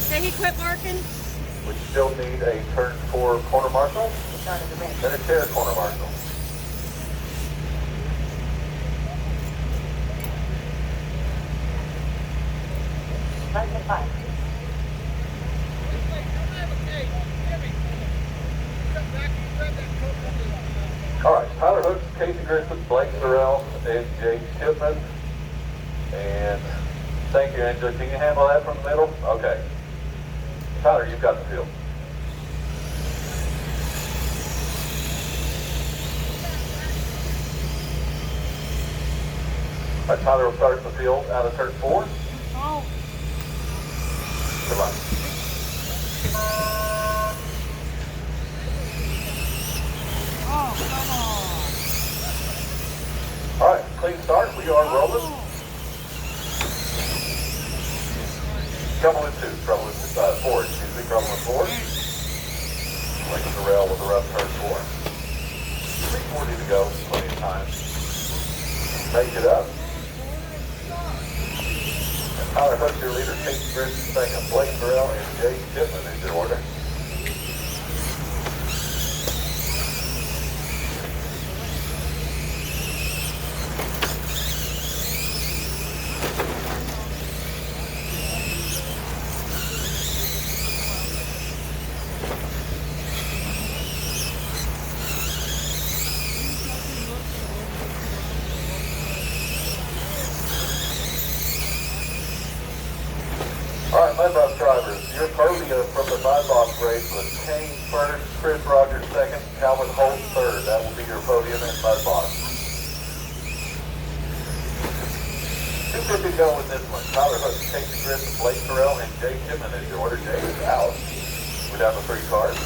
Did he quit barking? We still need a turn 4 corner marshal Start of the race. and a chair corner marshal. Run to 5. All right, Tyler Hooks, Casey Grissom, Blake Sorrell, and Jake Chipman. And thank you, Angela. Can you handle that from the middle? Okay. Tyler, you've got the field. All right, Tyler will start the field out of turn 4. Oh. Good luck. Oh, come on. All right, clean start. We are rolling. Trouble with 2. Trouble with 4. Excuse me. Trouble with 4. Blake Sorrell with a rough turn 4. 340 to go. Plenty of time. Make it up. Tyler Hooks, your leader, Casey Grissom, second, Blake Sorrell, and Jake Chipman is your order. All right, lead bus drivers, your podium from the 5-box race was Kane first, Chris Rogers second, Calvin Holt third. That will be your podium in 5-box. 250 to go with this one. Tyler Hooks, Casey Grissom, Blake Sorrell, and Jay Chipman is your order. Jay is out. We're down to 3 cars.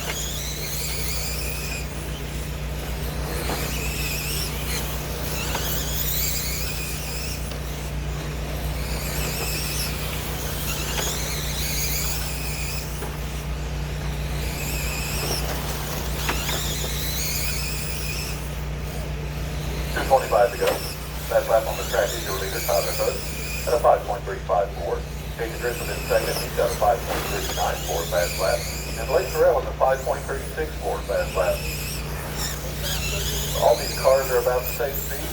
.25 to go. Fast lap on the track is your leader, Tyler Hooks, at a 5.354. Casey Grissom in second. He's got a 5.394 fast lap. And Blake Terrell in the 5.36 for fast lap. All these cars are about the same speed.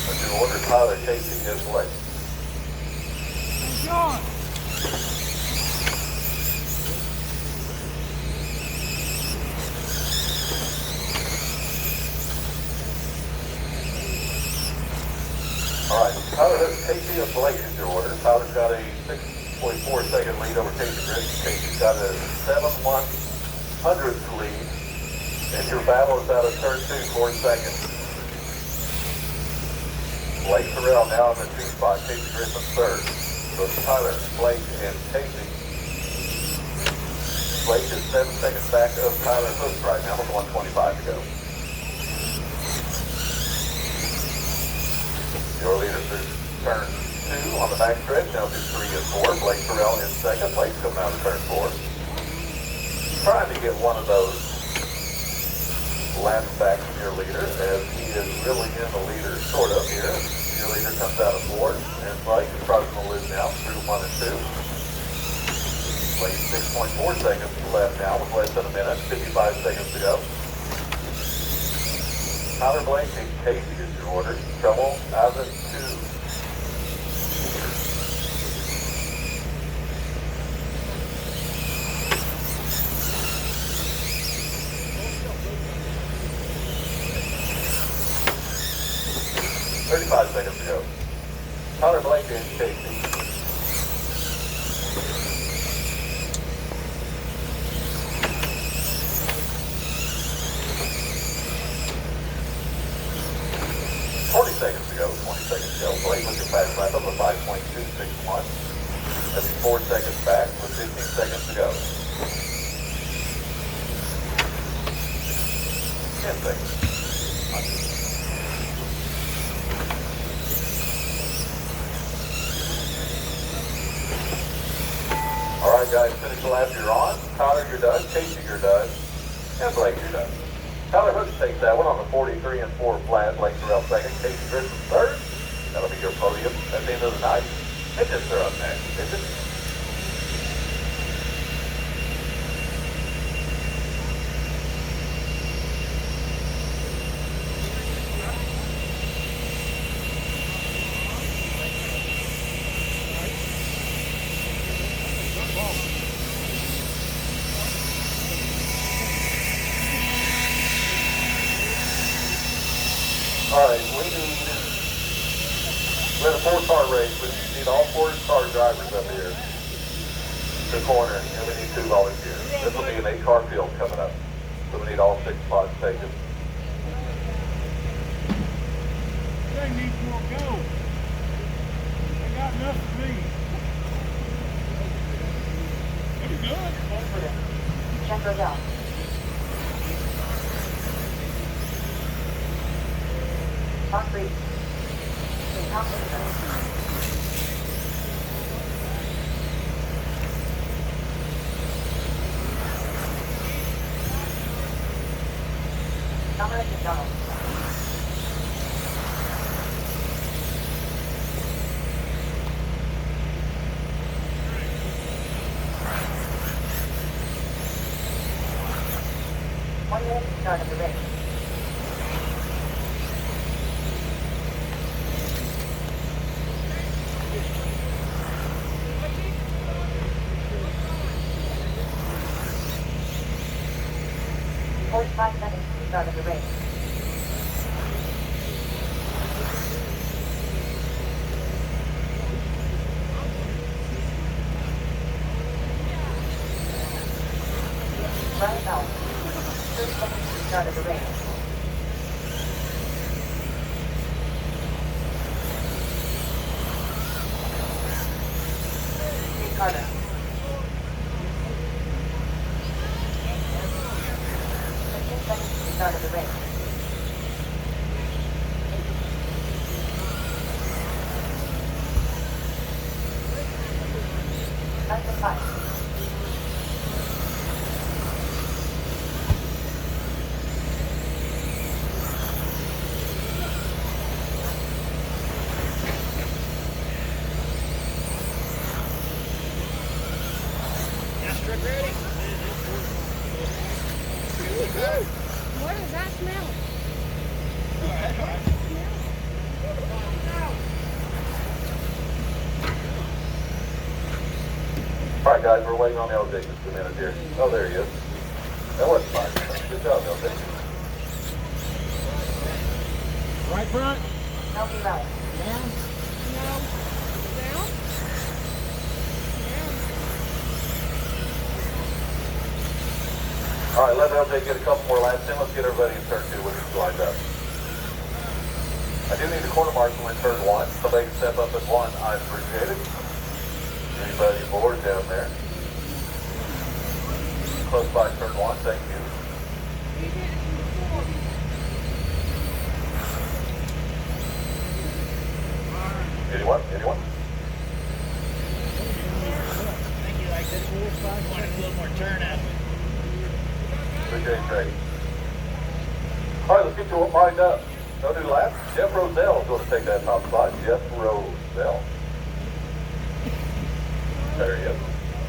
But your order, Tyler Casey is Blake. John. All right, Tyler has Casey and Blake is your order. Tyler's got a 6.4 second lead over Casey Gritz. Casey's got a 7/100th lead. And your battle is out of turn 2, 4 seconds. Blake Terrell now in the 2 spot, Casey Gritz in third. So it's Tyler, Blake, and Casey. Blake is 7 seconds back of Tyler Hook right now with 1:25 to go. Your leader through turn 2 on the back stretch, now through 3 and 4. Blake Terrell in second. Blake's coming out of turn 4. Trying to get one of those laps back from your leader as he is really in the leader sort of here. Your leader comes out of 4th and Blake is probably going to lose now through 1 and 2. Blake 6.4 seconds left now with less than a minute, 55 seconds to go. Tyler, Blake, and Casey is your order. Trouble out of 2. 35 seconds to go. Tyler, Blake, and Casey. Seconds to go, 20 seconds to go. Blake with your fast lap of a 5.261. That's 4 seconds back with 15 seconds to go. 10 seconds. All right, guys, finish the lap you're on. Tyler, you're done. Casey, you're done. And Blake, you're done. Tyler Hooks takes that one on the 43 and 4 flat. Blake Terrell second. Casey Gritz third. That'll be your podium at the end of the night. Midgets are up next. Midgets. All right, we had a 4-car race, but we need all 4-car drivers up here to the corner, and we need 2 volunteers. This will be an 8-car field coming up, so we need all 6 spots taken. They need more go. They got enough for me. Pretty good. Check her out. Concrete. Dominic McDonald. Start of the race. Five seconds to the start of the race. Right about 30 seconds to the start of the race. Carter. Start of the race. That's the 5. guys, we're waiting on LJ just a minute here. Oh, there he is. That wasn't fine. Good job, LJ. Right front. No be right. Down. No. Down? All right, let LJ get a couple more laps in. Let's get everybody in turn 2 with us lined up. I do need a corner marshal in turn 1. Somebody can step up at 1. I appreciate it. Anybody bored down there? Close by turn 1. Thank you. Anyone? Anyone? Thank you, like this. Wanted a little more turn out. Appreciate it, Craig. All right, let's get you lined up. No new laps. Jeff Roselle is going to take that top spot. Jeff Roselle. There he is.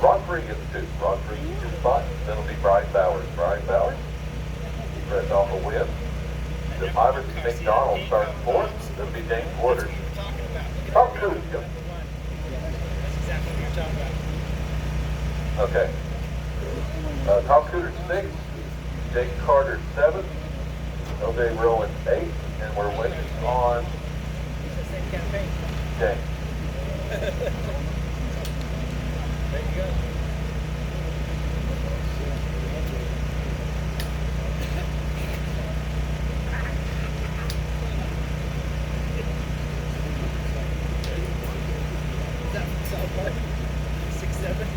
Ron Free gets 2. Ron Free gets 2 spots. Then it'll be Brian Bowers. Brian Bowers. Fresh off a win. The Iverson McDonald starting 4th. It'll be James Woodard. Tom Cooter. That's exactly what you're talking about. Okay. Tom Cooter 6th. Jake Carter 7th. LJ Rowan 8th. And we're waiting on Same campaign. James. There you go. Is that from South Park? 6, 7?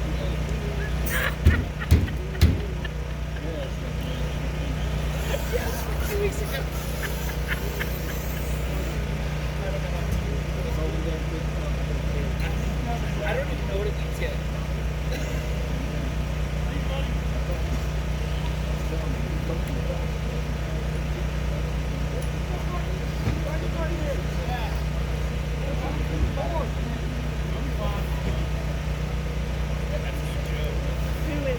Yes, 2 weeks ago. I don't even know what it means yet.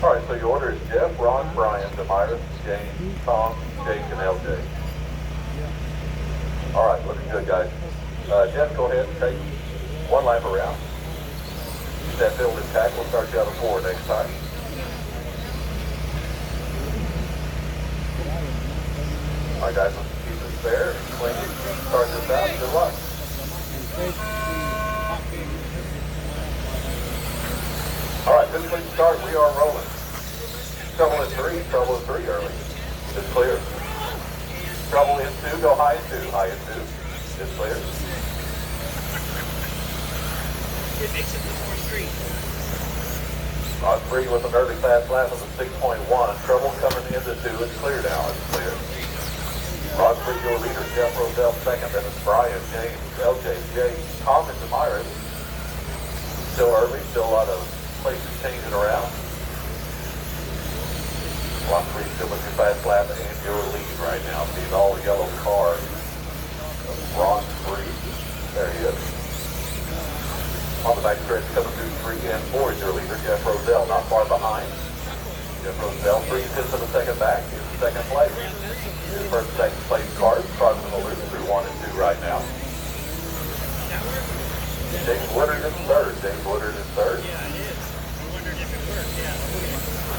All right, so your order is Jeff, Ron, Brian, Demira, James, Tom, Jake, and LJ. All right, looking good, guys. Jeff, go ahead and take 1 lap around. Keep that field intact. We'll start you out of 4 next time. All right, guys, let's keep this fair and clean. Start this out. Good luck. All right, good clean start. We are rolling. Trouble in 3. Trouble in 3 early. It's clear. Trouble in 2. Go high in 2. High in 2. It's clear. It makes it look more straight. On 3 with an early fast lap of a 6.1. Trouble coming into 2. It's clear now. It's clear. Rod 3, your leader. Jeff Roselle 2nd. Then it's Brian, James, LJ, Jay, Tom, and Demira. Still early. Still a lot of places changing around. Rod 3 still with your fast lap and your lead right now. Seeing all the yellow cars. Ron 3. There he is. On the back stretch, coming through 3 and 4 is your leader, Jeff Roselle, not far behind. Jeff Roselle, 3 tenths of a second back, in second place. His first, second place cars, crossing the loop through 1 and 2 right now. James Woodard is 3rd. James Woodard is 3rd. Yeah, it is. I wondered if it worked, yeah.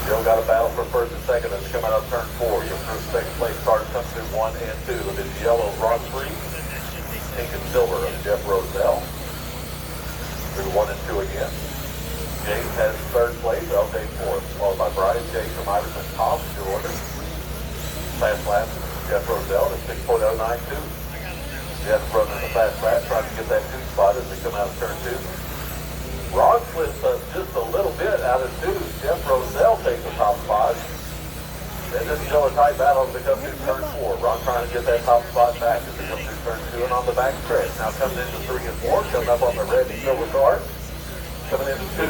Still got a battle for 1st and 2nd as they come out of turn 4. Your first, second place cars come through 1 and 2. It is yellow, Ron 3, pink and silver of Jeff Roselle. Through 1 and 2 again. James has 3rd place, LJ 4th, followed by Brian, Jake, from Iverson, Tom, your order. Fast lap, Jeff Roselle at 6.092. Jeff running the fast lap, trying to get that 2 spot as they come out of turn 2. Ron slips up just a little bit out of 2. Jeff Roselle takes the top spot. And this is still a tight battle as they come through turn 4. Ron trying to get that top spot back as they come through turn 2 and on the back stretch. Now coming into 3 and 4, coming up on the red and silver car. Coming into 2.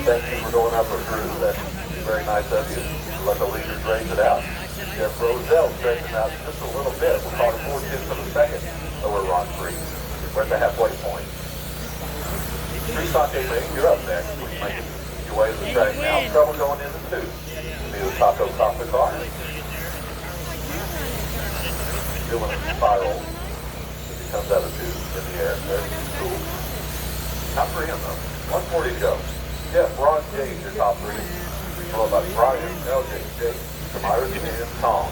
Thank you for going up for Drew. That's very nice of you. Let the leaders raise it out. Jeff Roselle stretching out just a little bit. We're calling 4 tenths of a second over Ron 3. We're at the halfway point. Sake Lane, you're up next. We're making your way to the track now. Trouble going into 2. The Taco top the car. Doing a spiral as he comes out of 2 in the air. Very cool. Not for him though. 140 to go. Jeff, Ron, Jay, your top three. Followed by Brian, LJ, Jake, Myers, and Tom.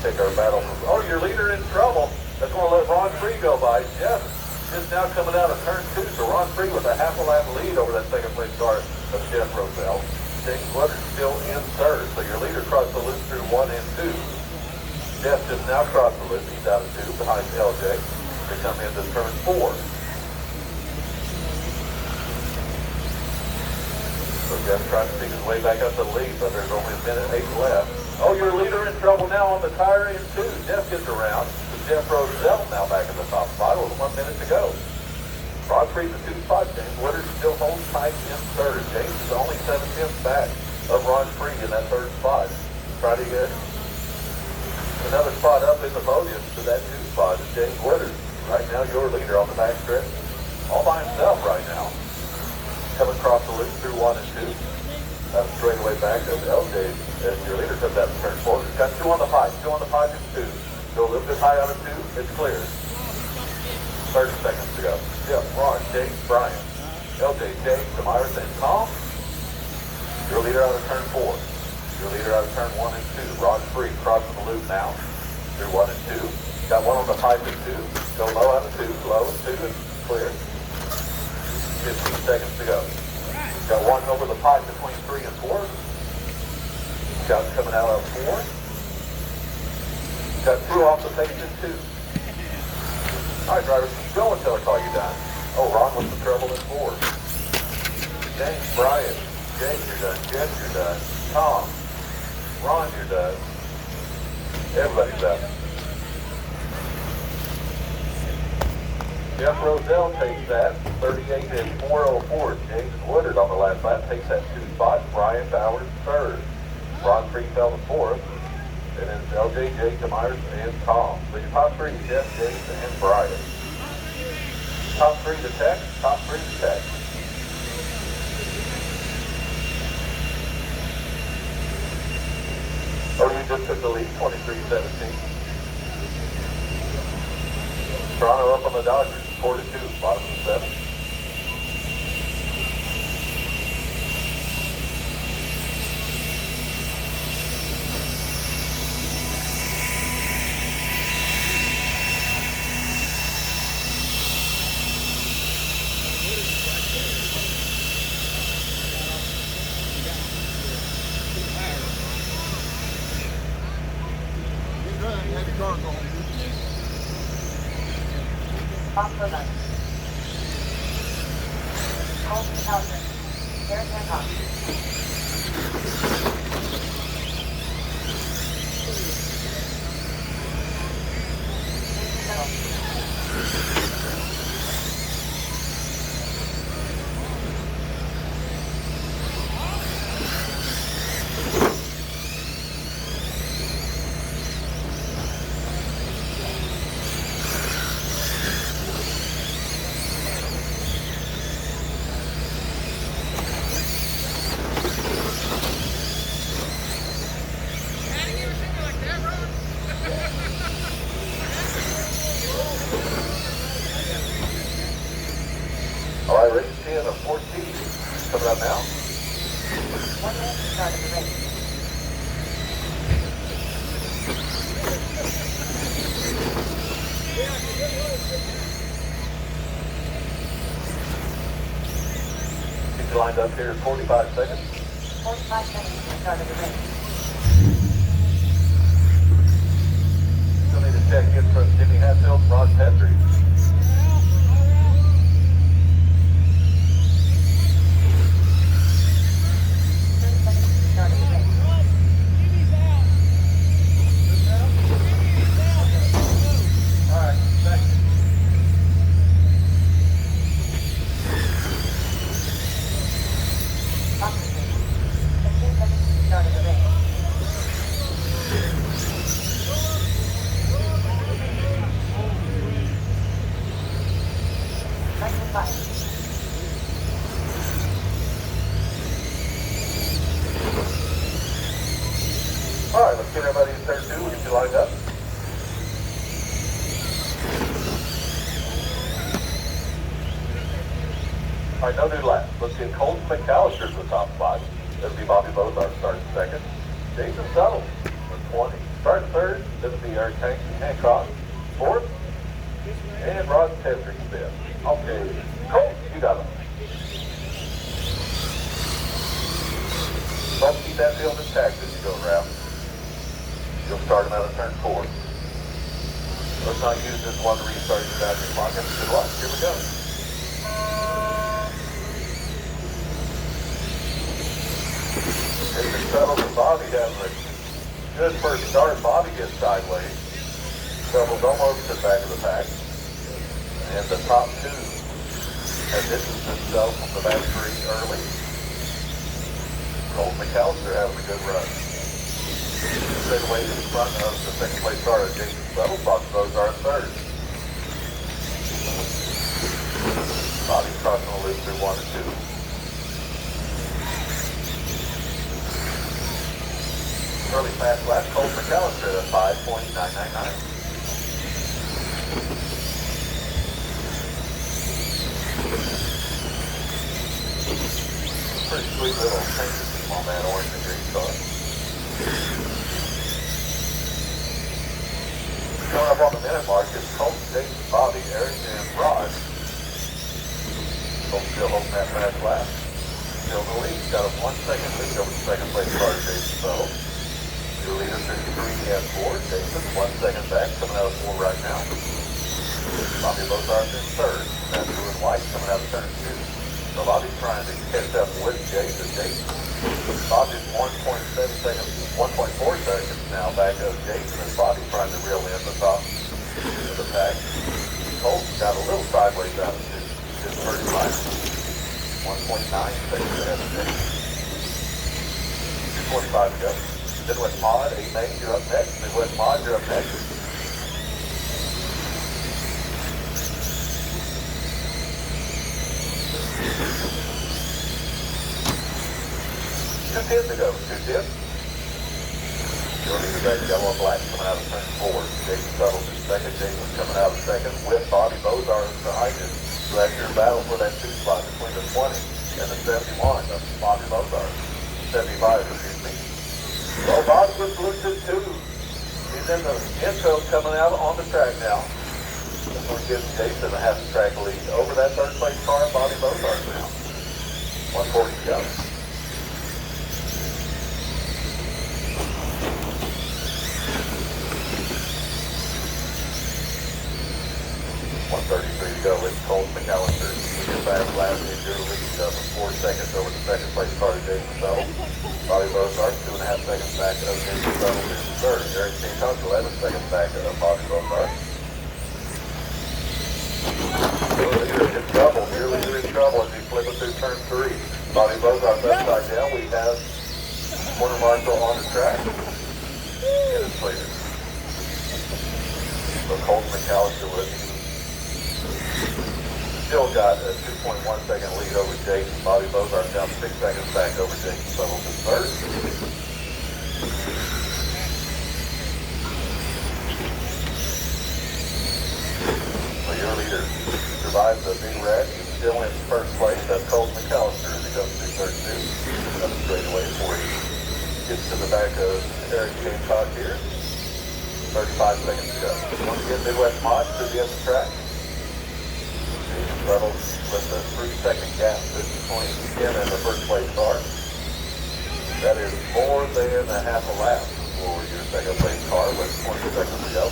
Take our battle. Oh, your leader in trouble. That's going to let Ron Free go by. Jeff just now coming out of turn 2, so Ron Free with a half a lap lead over that second place car of Jeff Roselle. James Woodard still in third, so your leader crossed the loop through 1 and 2. Jeff just now crossed the loop. He's out of 2 behind LJ. They come into turn 4. So Jeff trying to stick his way back up the lead, but there's only a minute 8 left. Oh, your leader in trouble now on the tire in 2. Jeff gets around. Jeff Roselle now back in the top spot with 1 minute to go. Rod Free's the 2 spot. James Woodard still holds tight in third. James is only 7/10 back of Ron Free in that third spot. Try to get another spot up in the podium to that 2 spot. James Woodard, right now your leader on the back stretch, all by himself right now. Coming across the loop through 1 and 2. Straightaway back of LJ as your leader comes out to turn 4. He's got 2 on the pipe. 2 on the pipe is 2. Go a little bit high out of 2. It's clear. 30 seconds to go. Jeff, Ron, Jake, Brian, LJ, Jake, Demyris, and Tom. Your leader out of turn 4. Your leader out of turn 1 and 2. Ron Free crossing the loop now through 1 and 2. Got 1 on the pipe at 2. Go low out of 2. Low at 2 is clear. 15 seconds to go. Got 1 over the pipe between 3 and 4. Got coming out of 4. Got 2 off the pace in 2. All right, drivers, keep going until I call you done. Oh, Ron with the trouble in 4. James, Brian, Jake, you're done. Jeff, you're done. Tom, Ron, you're done. Everybody's done. Jeff Roselle takes that, 38 and 404. James Woodard on the last lap takes that 2 spot. Brian Bowers third. Ron Free fell to 4th. And then LJ, Jake, Demyris, and Tom. So your top 3, Jeff, James, and Brian. Top 3 to tech, top 3 to tech. Oh, you just took the lead, 23-17. Toronto up on the Dodgers, 4-2, bottom of the 7th. Bob Burbank. Colton Townsend. Eric Hancock. All right, race 10 of 14 coming up now. 1 minute to start of the race. Get you lined up here, 45 seconds. 45 seconds to the start of the race. Still need to check in from Jimmy Hatfield and Ron Petrie. 30 seconds to the start of the race. All right, thanks. Boxing race. 15 seconds to the start of the race. Second five. All right, let's get everybody in turn 2. We'll get you lined up. All right, no new laps. Let's get Colton McAllister to the top spot. That'll be Bobby Bozar starting second. Jason Tuttle with 20. Starting third, that'll be Eric Hancock. Fourth, and Rod Tedrick fifth. Okay, Colton, you got him. Don't keep that field intact as you go around. You'll start him out of turn 4. Let's not use this one to restart your battery clock. Good luck. Here we go. Jason Settles and Bobby having a good first start. Bobby gets sideways. Settles almost to the back of the pack. And the top two have distanced themselves from the back 3 early. Colton McAllister having a good run. Straight away to the front of the second place car of Jason Settles. Bobby Bozar third. Bobby's crossing the loop through 1 and 2. Early fast lap, Colton McAllister at 5.999. Pretty sweet little paint scheme on that orange and green car. Coming up on the minute mark is Colton, Jason, Bobby, Eric, and Rod. Colton still holding that fast lap. Still in the lead. Got a 1 second lead over the second place car, Jason Buttle. Your leaders are 3 and 4. Jason, 1 second back, coming out of 4 right now. Bobby Bozar in third. That's blue and white coming out of turn 2. So Bobby's trying to catch up with Jason. Bobby's 1.7 seconds, 1.4 seconds now back of Jason, and Bobby's trying to reel in the top of the pack. Colton got a little sideways out of his first lap. 1.9 seconds ahead of Jason. 2:25 to go. Midwest Mod, 8 May, you're up next. Midwest Mod, you're up next. Two 10 to go. 2:10. You'll need that yellow and black coming out of turn 4. Jason Tuttle's in second. Jason's coming out of second with Bobby Bozar behind him. So that's your battle for that 2 spot between the 20 and the 71 of Bobby Bozar. 75, excuse me. Well, Bob's with Bluetooth 2. He's in the intro coming out on the track now. This one gives Jason a half a track lead over that third place car, Bobby Bozar now. 140 to go. 1:33 to go with Colton McAllister. Your fast lap in your lead of 4 seconds over the second place car to Jason Tuttle. Bobby Bozar, 2.5 seconds back of Jason Tuttle in third. Eric Hancock, 11 seconds back of Bobby Bozar. You're in trouble. You're in trouble as you flip it through turn 3. Bobby Bozar upside down. We have corner marshal on the track. And it's clear. So Colton McAllister with still got a 2.1 second lead over Jason. Bobby Bozar down 6 seconds back over Jason Tuttle in third. So your leader survives the big wreck. He's still in first place. That's Colton McAllister as he goes through third 2. That's a straightaway for you. Gets to the back of Eric Hancock here. 35 seconds to go. Once again, Midwest Mod to the end of the track. Tuttle with a 3-second gap between him and the first place car. That is more than a half a lap for your second place car with 20 seconds to go.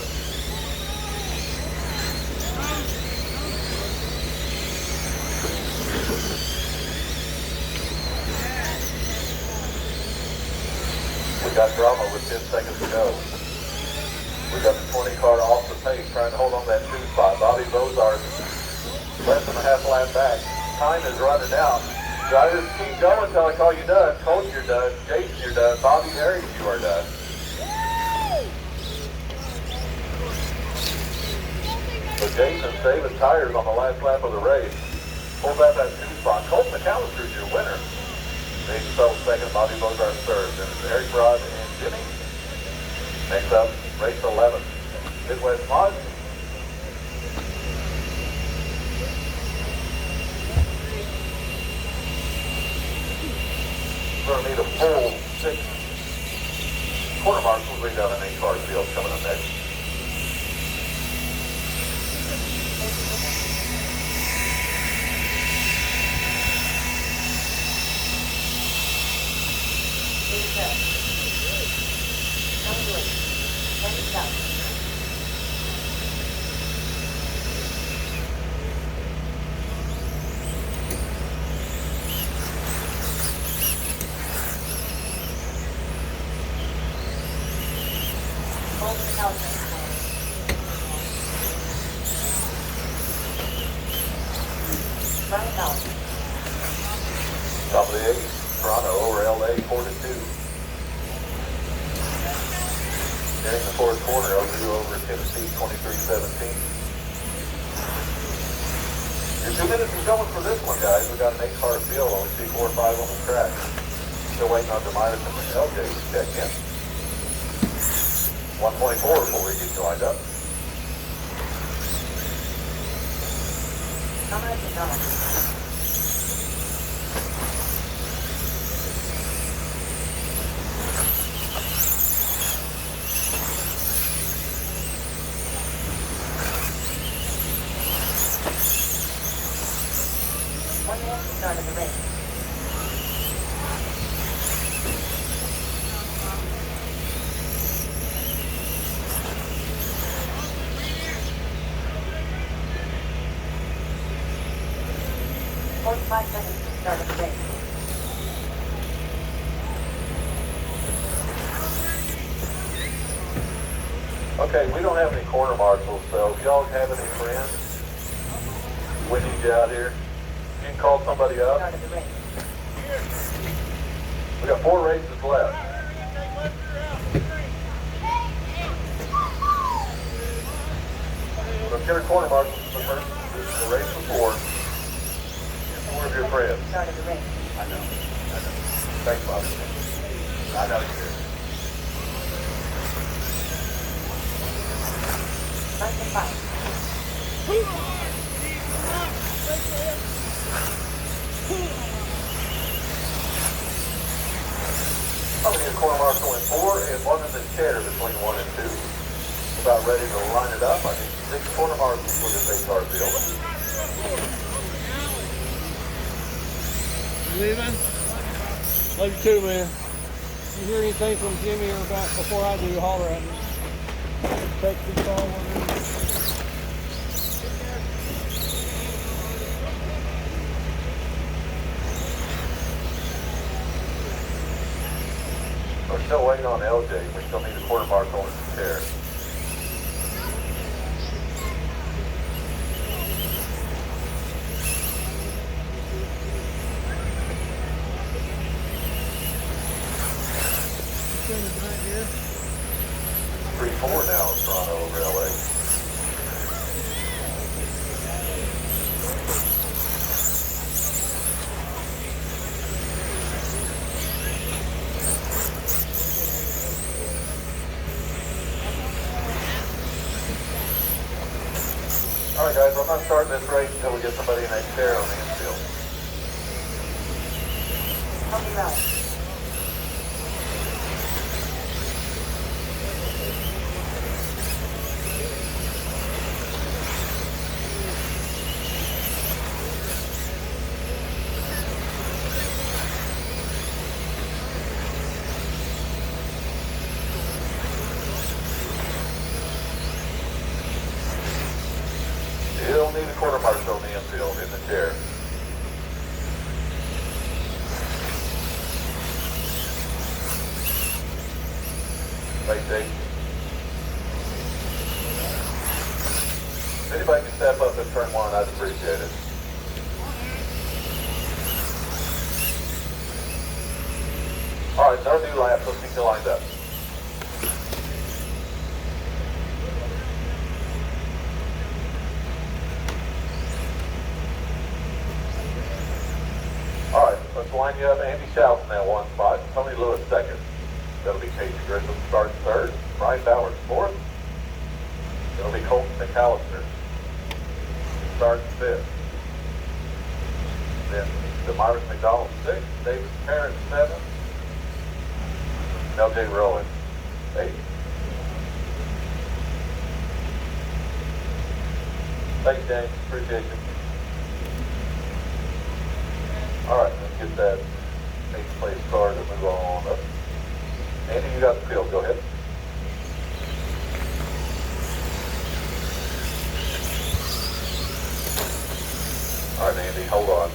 We got drama with 10 seconds to go. We got the 20 car off the pace trying to hold on that 2 spot. Bobby Bozar less than a half lap back. Time is running out. Drivers, keep going until I call you done. Colton, you're done. Jason, you're done. Bobby, Eric, you are done. So Jason saving tires on the last lap of the race. Pulls out that 2 spot. Colton McAllister's your winner. Jason Tuttle second, Bobby Bozar third. Then it's Eric, Rod, and Jimmy. Next up, race 11. Midwest Mod. We're gonna need a full 6 quarter marshals. We got an 8-car field coming up next. Top of the 8, Toronto over LA 4-2. Getting the fourth corner, OU over Tennessee 23-17. Your 2 minutes is going for this one, guys. We got an 8-car field, only see 4 or 5 on the track. Still waiting on DeMyers and LJ to check in. 124 before we get you lined up. Start of the race. Five seconds to start of the race. Okay, we don't have any corner marshals, so if y'all have any friends, we need you out here. You can call somebody up. Start of the race. We got 4 races left. Let's get a corner marshal for the first, the race before. Get 4 of your friends. Start of the race. I know. Thanks, Bobby. I know you're here. Start to 5. I'm going to get a corner marshal in 4 and 1 in the chair between 1 and 2. About ready to line it up. I need 6 corner marshals for this 8-car field. You leaving? Love you too, man. You hear anything from Jimmy or about before I do, holler at me. Text me, call, whatever. We're still waiting on LJ. We still need a quarter marshal in the chair. Right here. 3-4 now in Toronto over LA. All right, guys, I'm not starting this race until we get somebody in that chair on the infield. Help me out. He'll need a quarter marshal in the infield in the chair. Right, Dave. If anybody can step up and turn 1, I'd appreciate it. All right, no new laps. Let's get you lined up. All right, let's line you up. Andy Schaus in that 1 spot. Tony Lewis 2nd. That'll be Casey Grissom starting 3rd. Brian Bowers 4th. It'll be Colton McAllister starting 5th. Then DeMyris McDonald 6th. David Perrin 7th. LJ rolling. 8. Thanks, James. Appreciate you. All right, let's get that 8th place car to move on up. Andy, you got the field. Go ahead. All right, Andy, hold on.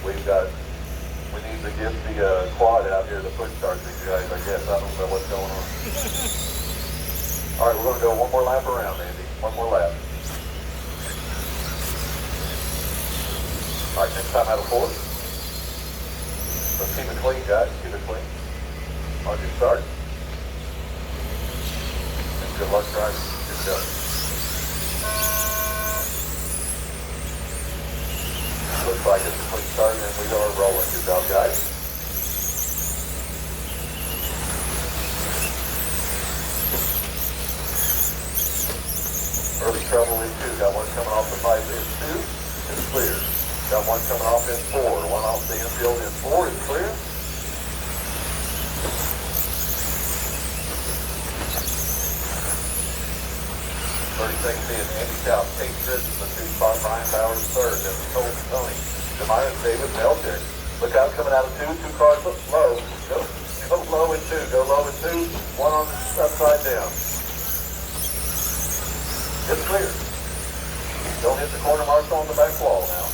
We need to get the quad out here to push start these guys, I guess. I don't know what's going on. All right, we're going to go one more lap around, Andy. One more lap. All right, next time out of 4. Let's keep it clean, guys. Keep it clean. On your start. And good luck driving. Good job. Looks like it's a quick start and we are rolling. Good job, guys. Early trouble in 2. Got one coming off the pipe in 2. It's clear. Got one coming off in 4. One off the infield in 4 is clear. Seconds in, Andy South, Kate Chris in the 2 spot, Brian Bowers 3rd, then Cole Tony, Demyron David, and LJ. Look out, coming out of 2 cars low. Go low in 2, go low in 2, one on the upside down. It's clear. Don't hit the corner marks on the back wall now.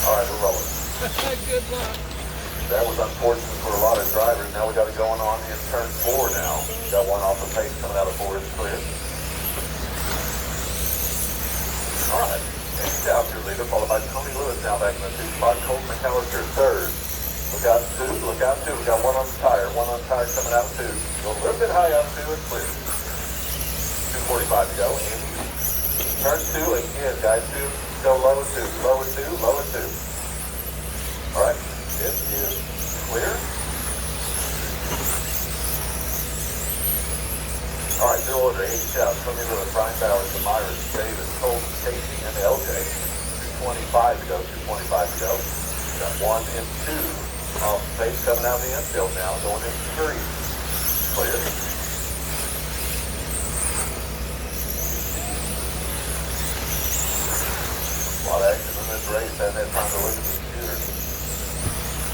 All right, we're rolling. Good luck. That was unfortunate for a lot of drivers. Now we got it going on in turn 4 now. Got one off the pace coming out of 4, it's clear. All right, Andy South, your leader, followed by Tony Lewis now back in the 2 spot. Colton McAllister 3rd. Look out 2, look out 2. We got one on the tire coming out of 2. Go a little bit high out 2, it's clear. 2:45 to go. Andy, turn 2 again, guys. 2, go low at 2, low at 2, low at 2. All right, it is clear. All right, new order, 80 South, Tony Lewis, Brian Bowers, Demyron, David, Colton, Casey, and LJ. 2:25 to go, 2:25 to go. Got 1 and 2 off pace coming out of the infield now, going into 3. Clear. A lot of action in this race, haven't had time to look at the computer.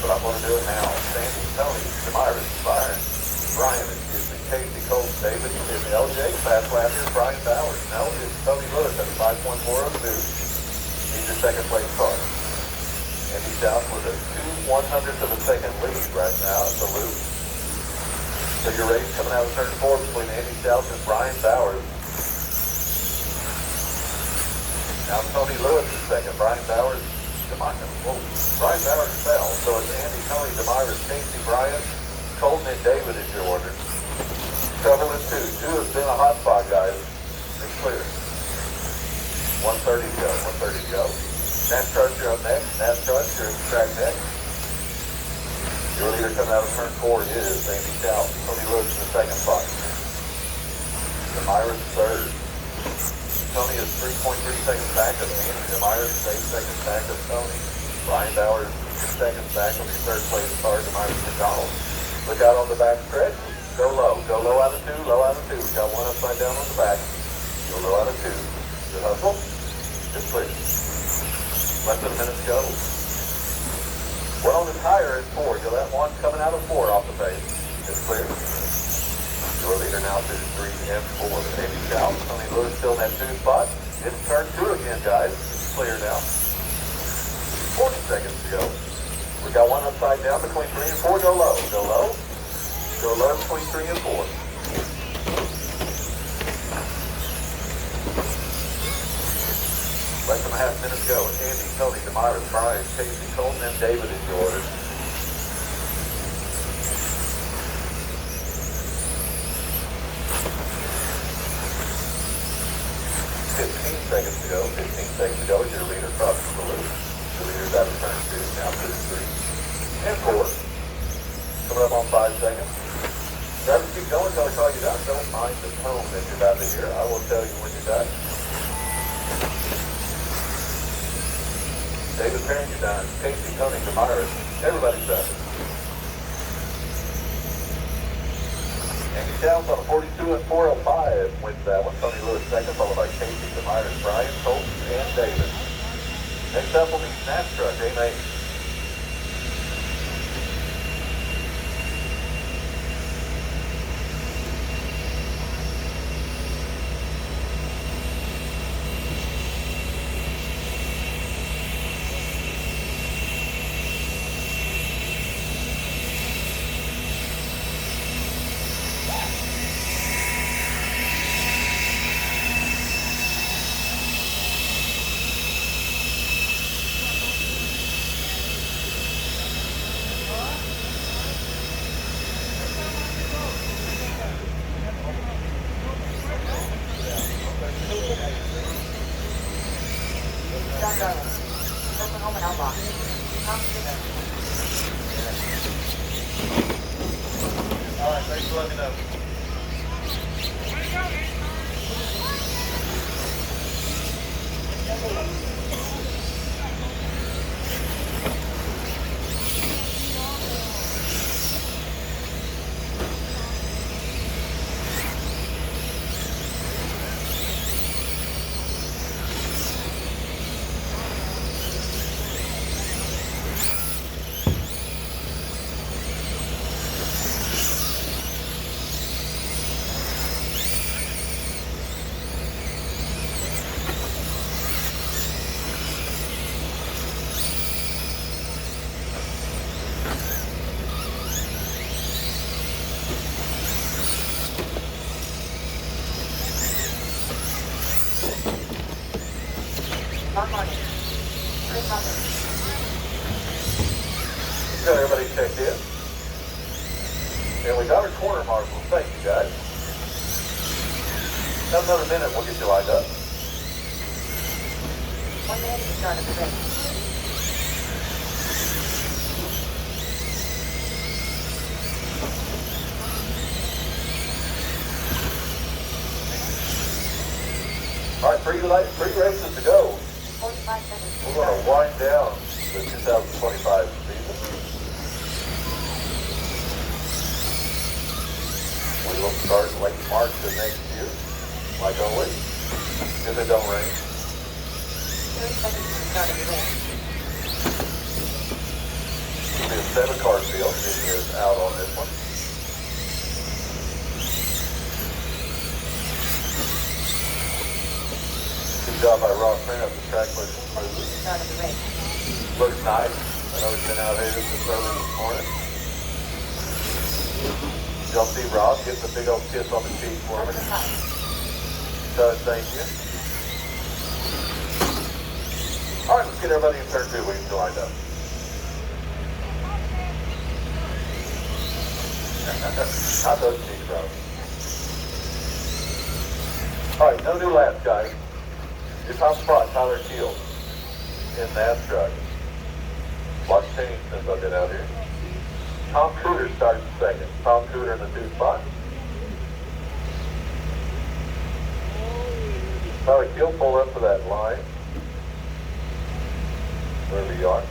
But I'm going to do it now. Sandy, Tony, Demyron, Brian, Casey, Cole, David, and LJ. Fast lap here, Brian Bowers. Now it's Tony Lewis at a 5.402. He's your second place car. Andy South with a 2/100th of a second lead right now at the loop. So your race coming out of turn 4 between Andy South and Brian Bowers. Now Tony Lewis is second. Brian Bowers, Brian Bowers fell. So it's Andy, Tony, Demyron, Casey, Brian, Colton, and David is your order. Trouble in 2. 2 has been a hot spot, guys. It's clear. 1:30 to go. 1:30 to go. NASCAR, you're up next. NASCAR, you're in the track next. Your leader coming out of turn 4 is Andy South. Tony Lewis in the second spot. Demyron 3rd. Tony is 3.3 seconds back of Andy. Demyron 8 seconds back of Tony. Brian Bowers 2 seconds back of your third place car, Demyron McDonald. Look out on the back stretch. Go low out of 2, low out of 2. We got one upside down on the back. Go low out of 2. Good hustle. Good clear. Less than a minute to go. One on the tire is 4. You'll have one coming out of 4 off the pace. It's clear. Your leader now through 3 and 4. Andy South, Tony Lewis still in that 2 spot. It's turn 2 again, guys. It's clear now. 40 seconds to go. We got one upside down between 3 and 4. Go low. Go low. Go low between 3 and 4. Less than a half minute to go. Andy, Tony, Demyron, Brian, Casey, Colton, and David is your order. 15 seconds to go. 15 seconds to go as your leader crosses the loop. Your leader's out of turn 2, now through 3 and 4. Coming up on 5 seconds. Drivers keep going until I call you done. Don't mind the tone that you're about to hear. I will tell you when you're done. David Perrin, you're done. Casey, Tony, Demyron, everybody's done. Andy Downs on a 42 and 405 wins that one. Tony Lewis second, followed by Casey, Demyers, Brian, Colton, and David. Next up will be Snatch Truck, A-Main. John Darwin. Oklahoma Outlaw. Tom Stewart. All right, thanks for letting me know. Mark Martin. Chris Hubbard. Got everybody checked in. And we got our corner marshals. Thank you, guys. Have another minute, we'll get you lined up. 1 minute to the start of the race. All right, three races to go. 45 seconds. We're going to wind down the 2025 season. We will start late March of next year, like always, if it don't rain. 30 seconds to the start of the race. It'll be a 7-car field. Jimmy is out on this one. Good job by Ross Trent up the track, looking smooth. Start of the race. Looks nice. I know he's been out here since early this morning. Y'all see Rob getting a big old kiss on the cheek for me. Does, thank you. All right, let's get everybody in turn 2. We can lined up. How's those cheeks, Rob? All right, no new laps, guys. Your top spot, Tyler Keel in that truck. Lots changed since I've been out here. Tom Cooter starts second. Tom Cooter in the 2 spot. Tyler Keel, pull up to that line. Wherever you are.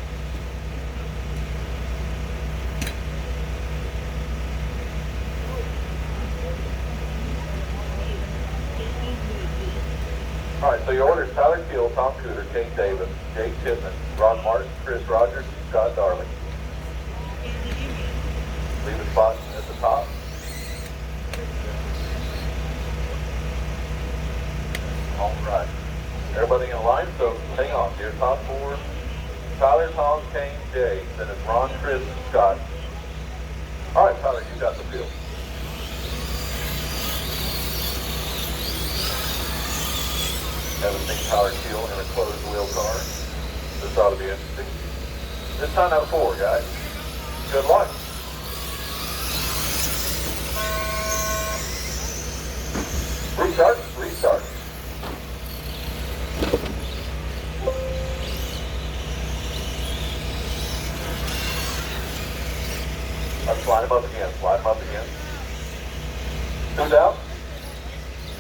All right, so your order is Tyler Keel, Tom Cooter, Kane Davis, Jake Pittman, Ron Martin, Chris Rogers, and Scott Darling. Leave a spot at the top. All right. Everybody in line, so hang on. Your top 4, Tyler, Tom, Kane, Jay. Then it's Ron, Chris, and Scott. All right, Tyler, you got the field. Haven't seen Tyler Keel in a closed wheel car. This ought to be interesting. This time out of 4, guys. Good luck. Restart. Let's line him up again. Who's out?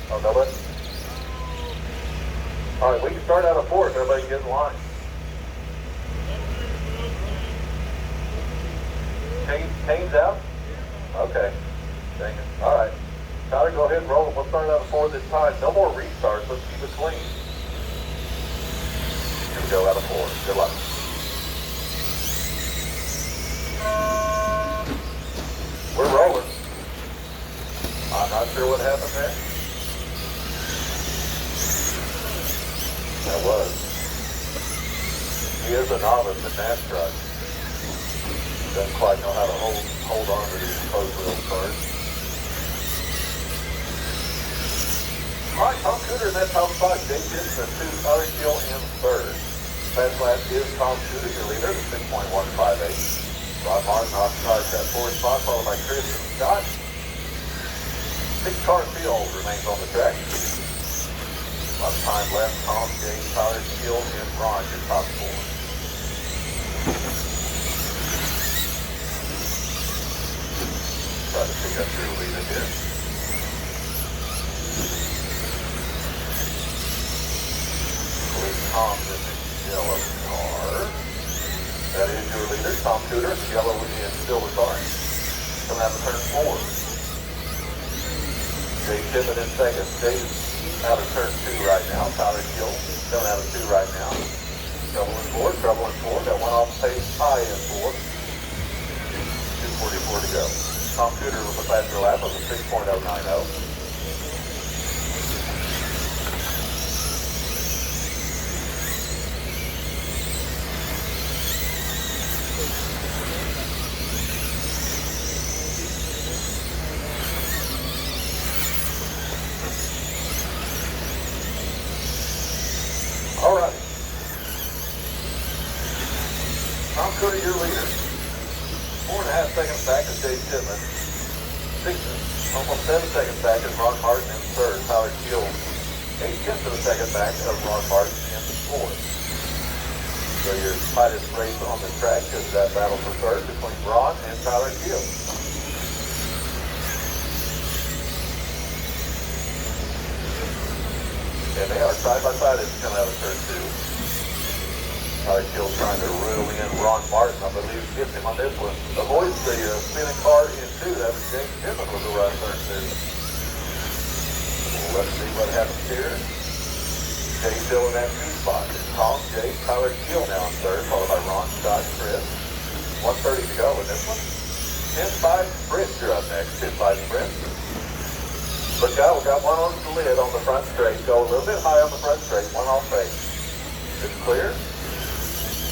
Oh, nobody? All right, we can start out of 4 if everybody gets in line. Kane's out? Okay. Dang it. All right. ahead and roll it. We'll start out of 4 this time. No more restarts. Let's keep it clean. Here we go, out of 4. Good luck. We're rolling. I'm not sure what happened there. That was. He is a novice in NASCAR. Doesn't quite know how to hold on to these closed wheel cars. All right, Tom Cooter in that top spot. Jake Gibson, 2, Tyler Gill in 3rd. Fast lap is Tom Cooter, your leader, at 6.158. Ron Martin occupies that 4th spot, followed by Chris and Scott. 6-car field remains on the track. Lots of time left. Tom, Jake, Tyler Gill, and Ron, your top 4. Try to pick up your leader here. Tom in the yellow car. That is your leader, Tom Cooter, the yellow and silver car. Coming out of turn 4. Jay Tippett in 2nd. Jay's out of turn 2 right now. Tyler Gill coming out of 2 right now. Trouble in 4. Got one off pace high in 4. 2:44 to go. Tom Cooter with a faster lap of a 6.090. All right. Tom Cooter, your leader. 4.5 seconds back is Dave Tippett. Almost 7 seconds back is Ron Martin in 3rd. Tyler Gill, 8/10 of a second back of Ron Martin in 4th. So your tightest race on the track is that battle for 3rd between Ron and Tyler Gill. And they are side by side as they come out of turn 2. Tyler Gill trying to reel in Ron Martin. I believe gets him on this one. Avoids the spinning car in 2. That was James Timmon with the run turn 2. Let's see what happens here. Jay still in that 2 spot. It's Tom, Jay, Tyler Gill now in 3rd, followed by Ron, Scott, Chris. 1:30 to go in this one. 10-5 sprint, you're up next. 10-5 sprint. Look out, we got one on the lid on the front straight. Go a little bit high on the front straight, one off base. It's clear.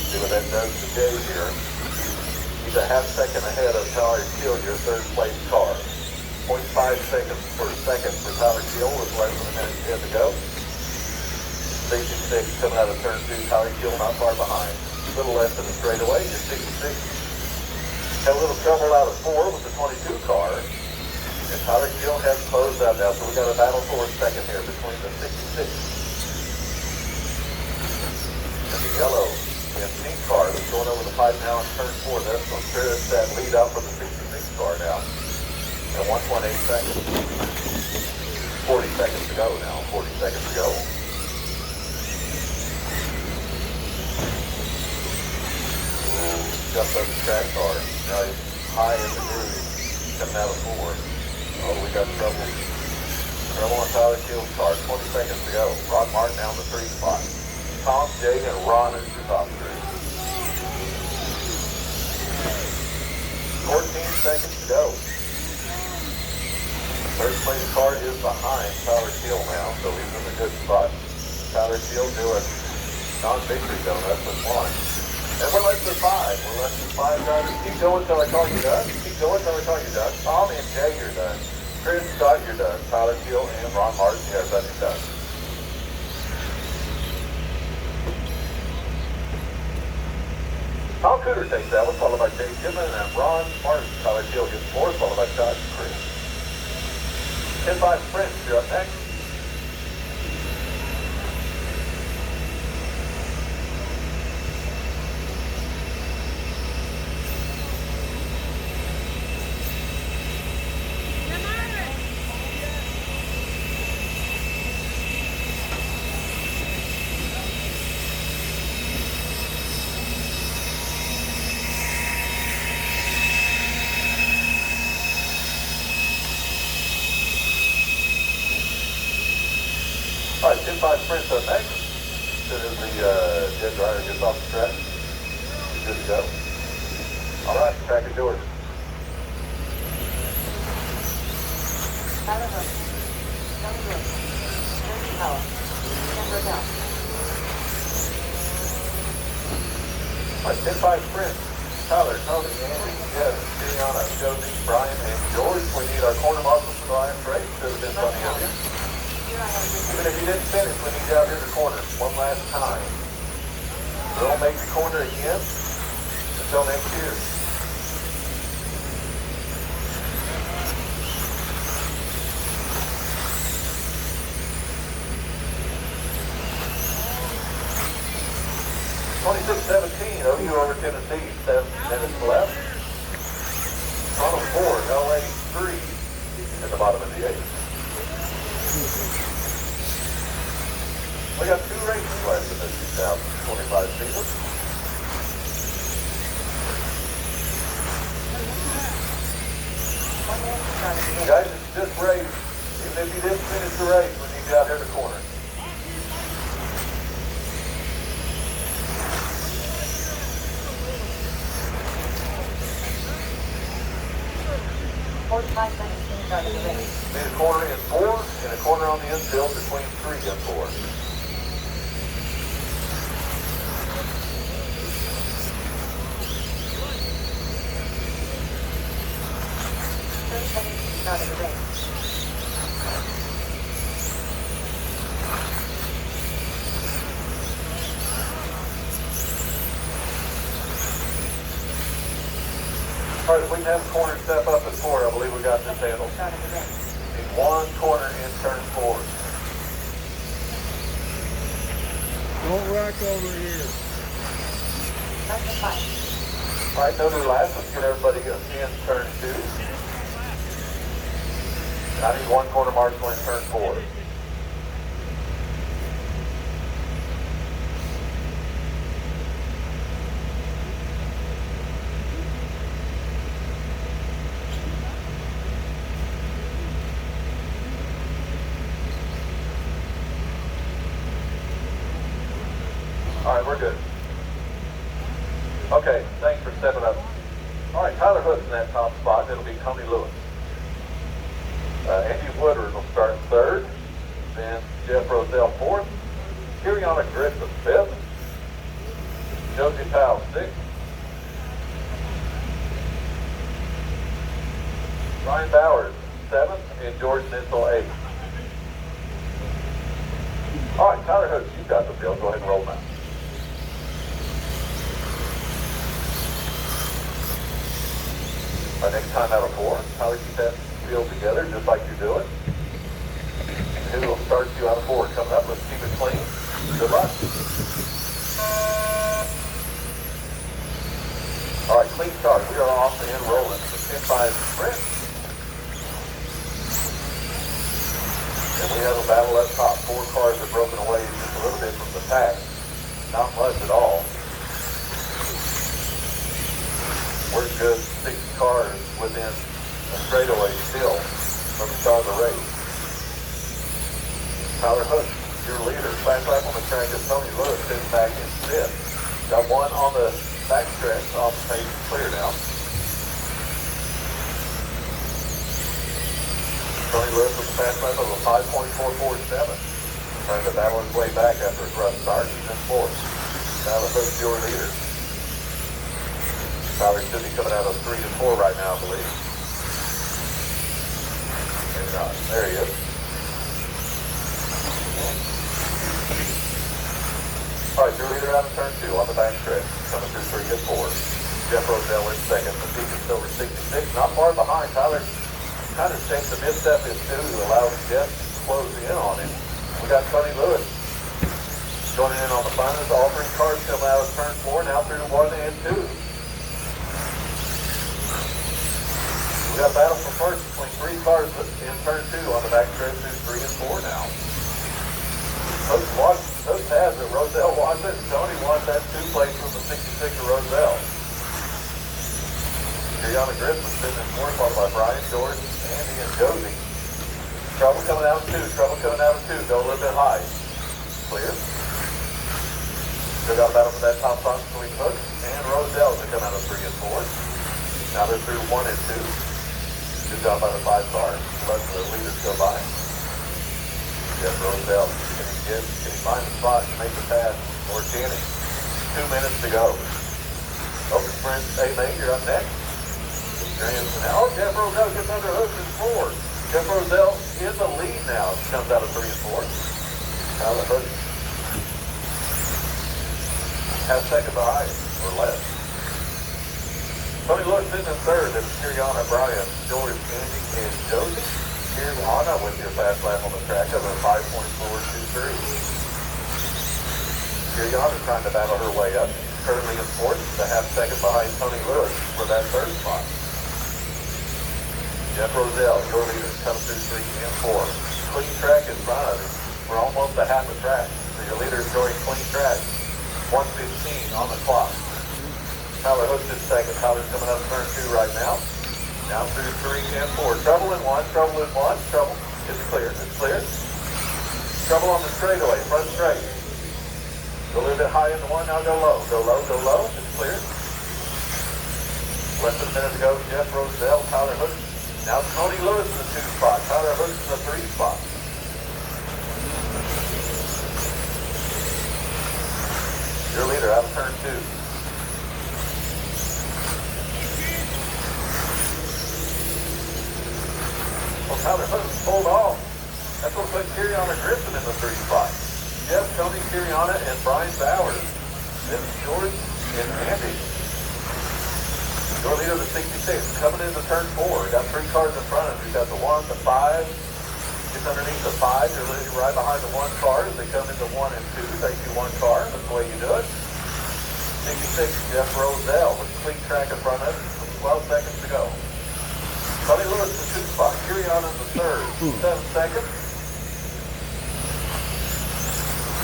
See what that does to Jay here. He's a half second ahead of Tyler Gill, your 3rd place car. 0.5 seconds per second for Tyler Gill with less than a minute yet to go. 66 coming out of turn 2, Tyler Gill not far behind. A little less than a straightaway, you're 66. Had a little trouble out of 4 with the 22 car. And Tyler Gill has closed out now, so we got a battle for a second here between the 66 and the yellow and pink car that's going over the pipe now in turn 4. That's going to clear that lead out from the 66 car now. And 1.8 seconds. 40 seconds to go now. 40 seconds to go. Jumped up the track car. Now he's high in the groove. Coming out of 4. Oh, we got trouble. Trouble on Tyler Gill's car. 20 seconds to go. Ron Martin down the 3 spot. Tom, Jay, and Ron is your top 3. 14 seconds to go. 3rd place car is behind Tyler Gill now, so he's in a good spot. Tyler Gill doing non-victory donuts with 1. And we're less than 5. We're less than 5 drivers. Keep going till I call you done. Keep going till I call you done. Tom and Jay, you're done. Chris, Scott, you're done. Tyler Gill and Ron Martin, everybody's done. Tom Cooter takes that one, followed by Jay Timmon, and then Ron Martin. Tyler Gill gets 4, followed by Scott and Chris. 10-5 sprint, you're up next. 10-5 sprints up next. As soon as the jet dryer gets off the track, you're good to go. All right, track is yours. Tyler Hook, Tony Lewis, Jersey Powell, Ken Rodell. All right, 10-5 sprint. Tyler, Tony, Andy, Jeff, Juliana, Josie, Brian, and George. We need our corner marshals for the last race. Should have been plenty of you. Here I have Even if you didn't finish, we need you out here in the corner one last time. We'll make the corner again until next year. .26:17, OU over Tennessee, 7 minutes left. Tunnel 4, LA 3 at the bottom of the 8th. We got 2 races left in this 2025 season. Guys, it's just race. Even if you didn't finish the race, we need you out here in the corner. Start of the race. Need a corner in 4 and a corner on the infield between 3 and 4. Start of the race. All right, if we can have a corner step up at 4, I believe we got this handled. Start of the race. Need 1 corner in turn 4. Don't rack over here. Start of 5. All right, no new laps. Let's get everybody in turn 2. I need 1 corner marshal in turn 4. All right, we're good. Okay, thanks for stepping up. All right, Tyler Hook's in that top spot. It'll be Tony Lewis. Andy Woodward will start in 3rd. Then Jeff Roselle 4th. Kiriana Griffith 5th. Josie Powell 6th. Ryan Bowers 7th. And George Nitzel 8th. All right, Tyler Hook, you've got the field. Go ahead and roll now. Our next time out of 4, Tyler, keep that field together just like you're doing. And who will start you out of 4? Coming up, let's keep it clean. Good luck. All right, clean start. We are off and rolling. The 10-5 sprint. And we have a battle up top. 4 cars are broken away just a little bit from the pack. Not much at all. We're just 6 cars within a straightaway still from the start of the race. Tyler Hook, your leader. Fast lap on the track is Tony Lewis, sitting back in 5th. Got 1 on the back stretch off the pace clear now. Tony Lewis with a fast lap of a 5.447. Trying to battle his way back after a rough start. He's in 4th. Tyler Hook, your leader. Tyler should be coming out of 3 and 4 right now, I believe. Maybe not. There he is. All right, your leader out of turn 2 on the back stretch. Coming through 3 and 4. Jeff Roselle in 2nd. The Beacon Silver 66. Not far behind. Tyler kind of takes a misstep in 2 to allow Jeff to close in on him. We got Tony Lewis joining in on the finals. All 3 cars coming out of turn 4 now through 1 and 2. We got a battle for first between 3 cars in turn 2 on the back stretch through 3 and 4 now. Those tabs that Roselle wants it, and Tony wants that 2 place from the 66 of Roselle. Kiriana Griffith sitting in 4th, followed by Brian, George, Andy, and Josie. Trouble coming out of 2, trouble coming out of 2, go a little bit high. clear. Still got a battle for that top spot between Hook and Roselle to come out of 3 and 4. Now they're through 1 and 2. Good job by the 5 cars. Let the leaders go by. Jeff Roselle, can he find the spot to make the pass? Or can he? 2 minutes to go. Open sprint, A major up next. Oh, Jeff Roselle gets under Hook and 4. Jeff Roselle in the lead now. She comes out of 3 and 4. Now the Hook has second behind, or less. Tony Lewis sitting in third. It's Kiriana, Brian, George, Andy, and Josie. Kiriana with your fast lap on the track of a 5.423. Kiriana trying to battle her way up. Currently in fourth, a half second behind Tony Lewis for that third spot. Jeff Roselle, your leader, comes through 3 and 4. Clean track in front of you. We're almost a half a track. So your leader is going clean track. 1:15 on the clock. Tyler Hook's in second. Tyler's coming up turn 2 right now. Down through 3 and 4. Trouble in 1, trouble in 1, trouble. It's clear, it's clear. Trouble on the straightaway, front straight. Go a little bit high in the 1, now go low. Go low, go low, it's clear. Less than a minute to go, Jeff Roselle, Tyler Hook. Now Tony Lewis in the 2 spot. Tyler Hook's in the 3 spot. Your leader out of turn 2. Well, Tyler Hook pulled off. That's what put Kiriana Griffin in the 3 spot. Jeff, Tony, Kiriana, and Brian Bowers. Then George and Andy. Your leader, the 66, coming into turn 4. Got 3 cars in front of him. He's got the 1, the 5. Gets underneath the 5. You're leading right behind the 1 car as they come into 1 and 2. Take you 1 car. That's the way you do it. 66, Jeff Roselle with clean track in front of him. 12 seconds to go. Tony Lewis in the 2 spot. Kiriana in the 3rd. 7 seconds.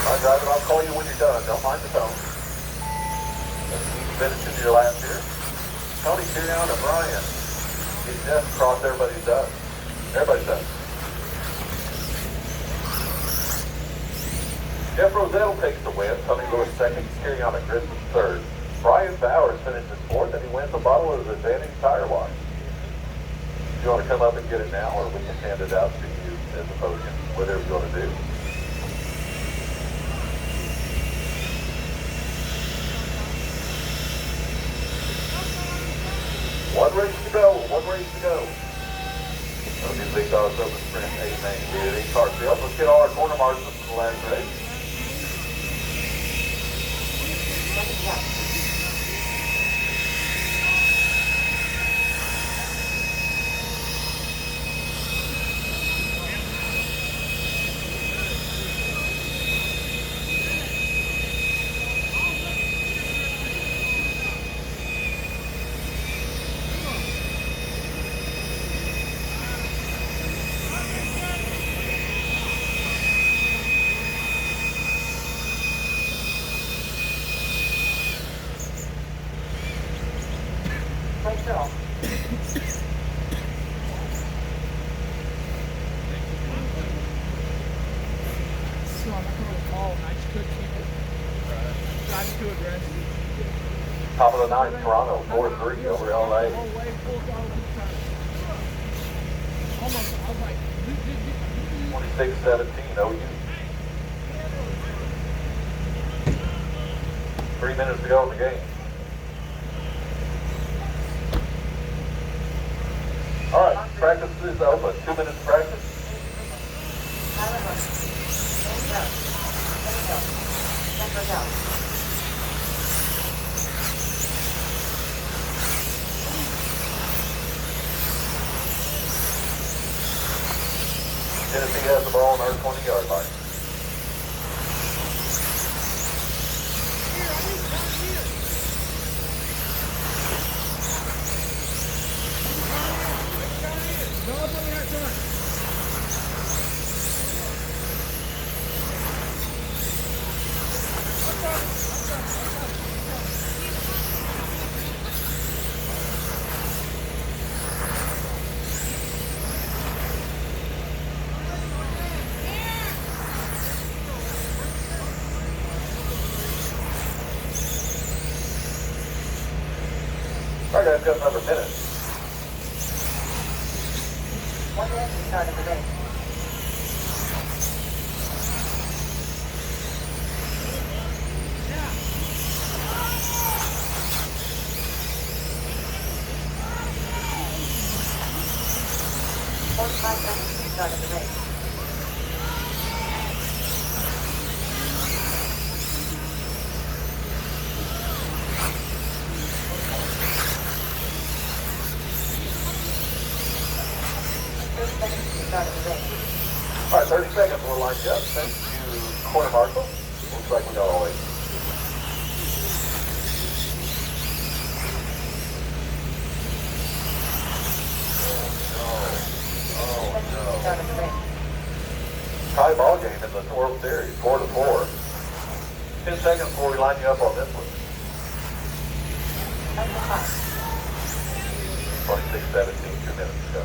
My driver, I'll call you when you're done. Don't mind the tone. Let's keep finishing your lap here. Tony, Kiriana, Brian. Get Jeff across everybody's done. Everybody's done. Jeff Roselle takes the win. Tony Lewis second. Kiriana Griffin third. Brian Bowers finishes 4th, and he wins a bottle of Advantage Tire Wash. Do you want to come up and get it now, or we can hand it out to you as a podium? Whatever you want to do. One race to go. One race to go. That'll be the big dogs open sprint. 8 man here. 8 car field. Let's get all our corner margins from the last race. Top of the 9th, Toronto, 4-3 over LA. 26-17, OU. 3 minutes to go in the game. All right, practice is open. 2 minutes practice. Tennessee has the ball on our 20-yard line. All right, guys, got another minute. 1 minute to start of the race. Five seconds to start of the race. Start of the race. All right, 30 seconds, we'll line you up. Thank you, corner marshal. Looks like we got all 8. Start of the race. Tie ball game in the World Series, 4-4. 10 seconds before we line you up on this one. Number 5. 26-17, 2 minutes to go.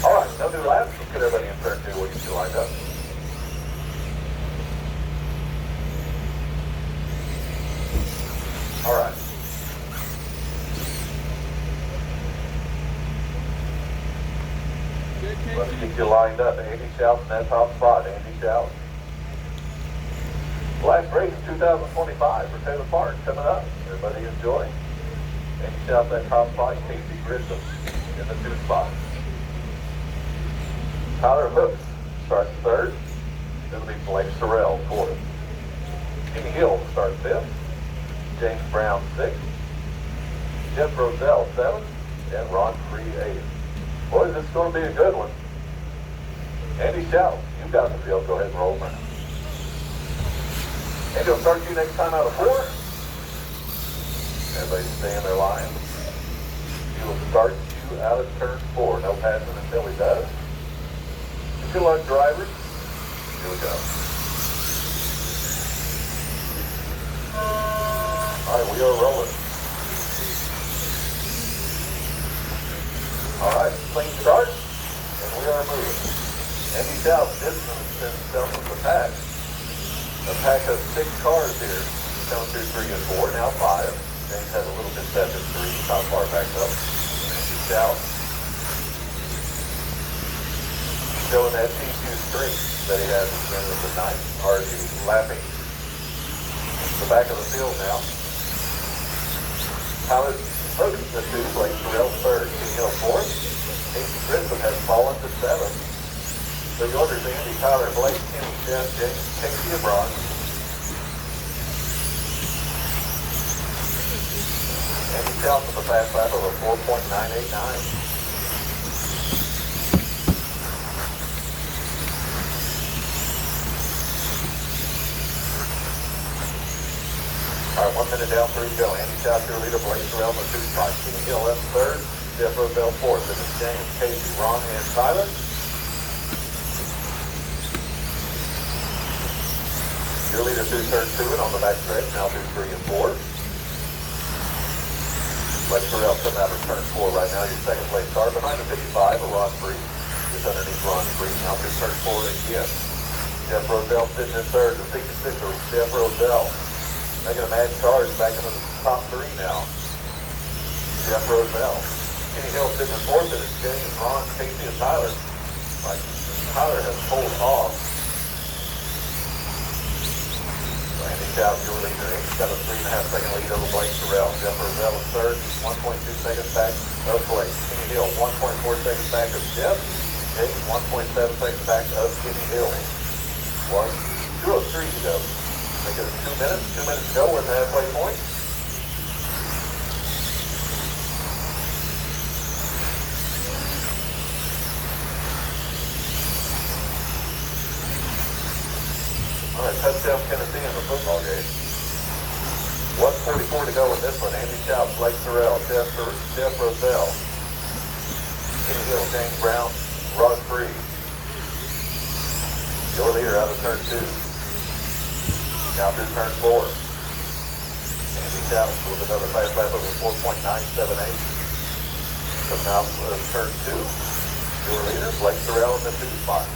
All right, no new laps. Let's get everybody in turn 2. We'll get you lined up. All right. Let's get you lined up. Andy Shout's in that top spot. Andy Shout. Last race 2025 for Taylor Park coming up. Everybody enjoy. Andy Shout that top spot. Casey Grissom in the 2 spot. Tyler Hooks starts 3rd. It'll be Blake Sorrell 4th. Kenny Hill starts 5th. James Brown 6th. Jeff Roselle 7th. And Ron Free 8th. Boys, this is going to be a good one. Andy Shout, you got the field. Go ahead and roll around. Andy will start you next time out of 4. Everybody stay in their line. He will start you out of turn 4. No passing until he does. Good luck, drivers. Here we go. All right, we are rolling. All right, clean start, and we are moving. Andy Shout distanced himself from the pack. The pack of 6 cars here. Down 2, 3, and 4, now 5. James has a little bit better than 3. Top car back up. Andy Shout. Showing that T2 strength that he has at the end of the night. Already lapping the back of the field now. Tyler Hooks, the 2, Blake Sorrell 3rd, King Hill 4th. Casey Grissom has fallen to 7th. The orders Andy, Tyler, Blake, Kenny, Jeff, James, Casey, and Ron. Andy Shout with a fast lap of a 4.989. All right, 1 minute down, 3 to go. Andy Shout, your leader, Blake Sorrell in the 2 spot. Kenny Hill left 3rd. Jeff Roselle 4th. This is James, Casey, Ron, and Tyler. Your leader through turn 2 and on the back stretch, now through 3 and 4. Blake Sorrell coming out of turn 4 right now. Your second place car behind the 55, a Ron Free. Just underneath Ron Free, now through turn 4 again. Jeff Roselle sitting in 3rd. The 66er, Jeff Roselle. Making a mad charge back into the top 3 now. Jeff Roselle. Kenny Hill sitting in 4th, and it's James, Ron, Casey, and Tyler. Like, Tyler has pulled off. Andy Shout, your leader. He's got a 3.5 second lead over Blake Sorrell. Jeff Roselle is 3rd, 1.2 seconds back of Blake. Kenny Hill, 1.4 seconds back of Jeff. James, 1.7 seconds back of Kenny Hill. 2:03 to go. Make it 2 minutes. 2 minutes to go. We're at the halfway point. All right, touchdown Tennessee in the football game. 1:44 to go in this one. Andy Shout, Blake Sorrell, Jeff Roselle, Kenny Hill, James Brown, Rod Free. Your leader out of turn 2. Now through turn 4. Andy Shout with another fast lap of a 4.978. Coming out of turn 2. Your leader, Blake Sorrell in the 2 spot.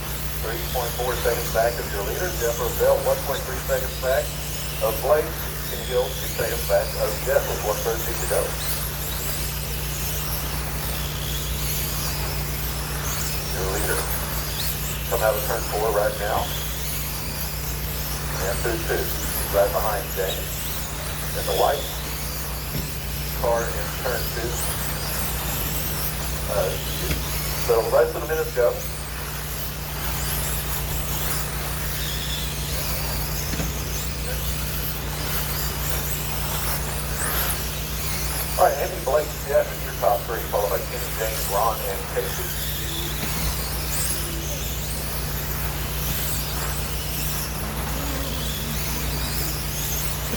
3.4 seconds back of your leader, Jeff Roselle, 1.3 seconds back of Blake. Kenny Hill, 2 seconds back of Jeff with 1:13 to go. Your leader. Coming out of turn 4 right now. And through 2. Right behind James. In the white car in turn 2. So the rest of the minutes go. All right, Andy, Blake, Jeff is your top 3, followed by Kenny, James, Ron, and Casey.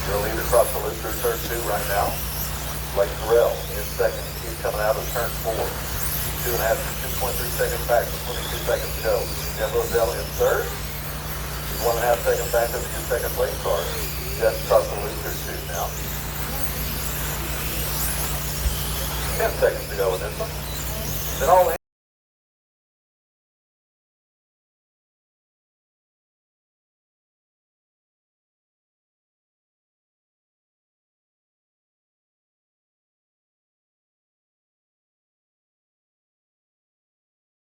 Your leader across the loop through turn 2 right now. Blake Terrell in second. He's coming out of turn 4. 2.3 seconds back with 22 seconds to go. Jeff Roselle in third. He's 1.5 seconds back of his second place car. Jeff across the loop through 2 now. 10 seconds to go in this one. Then all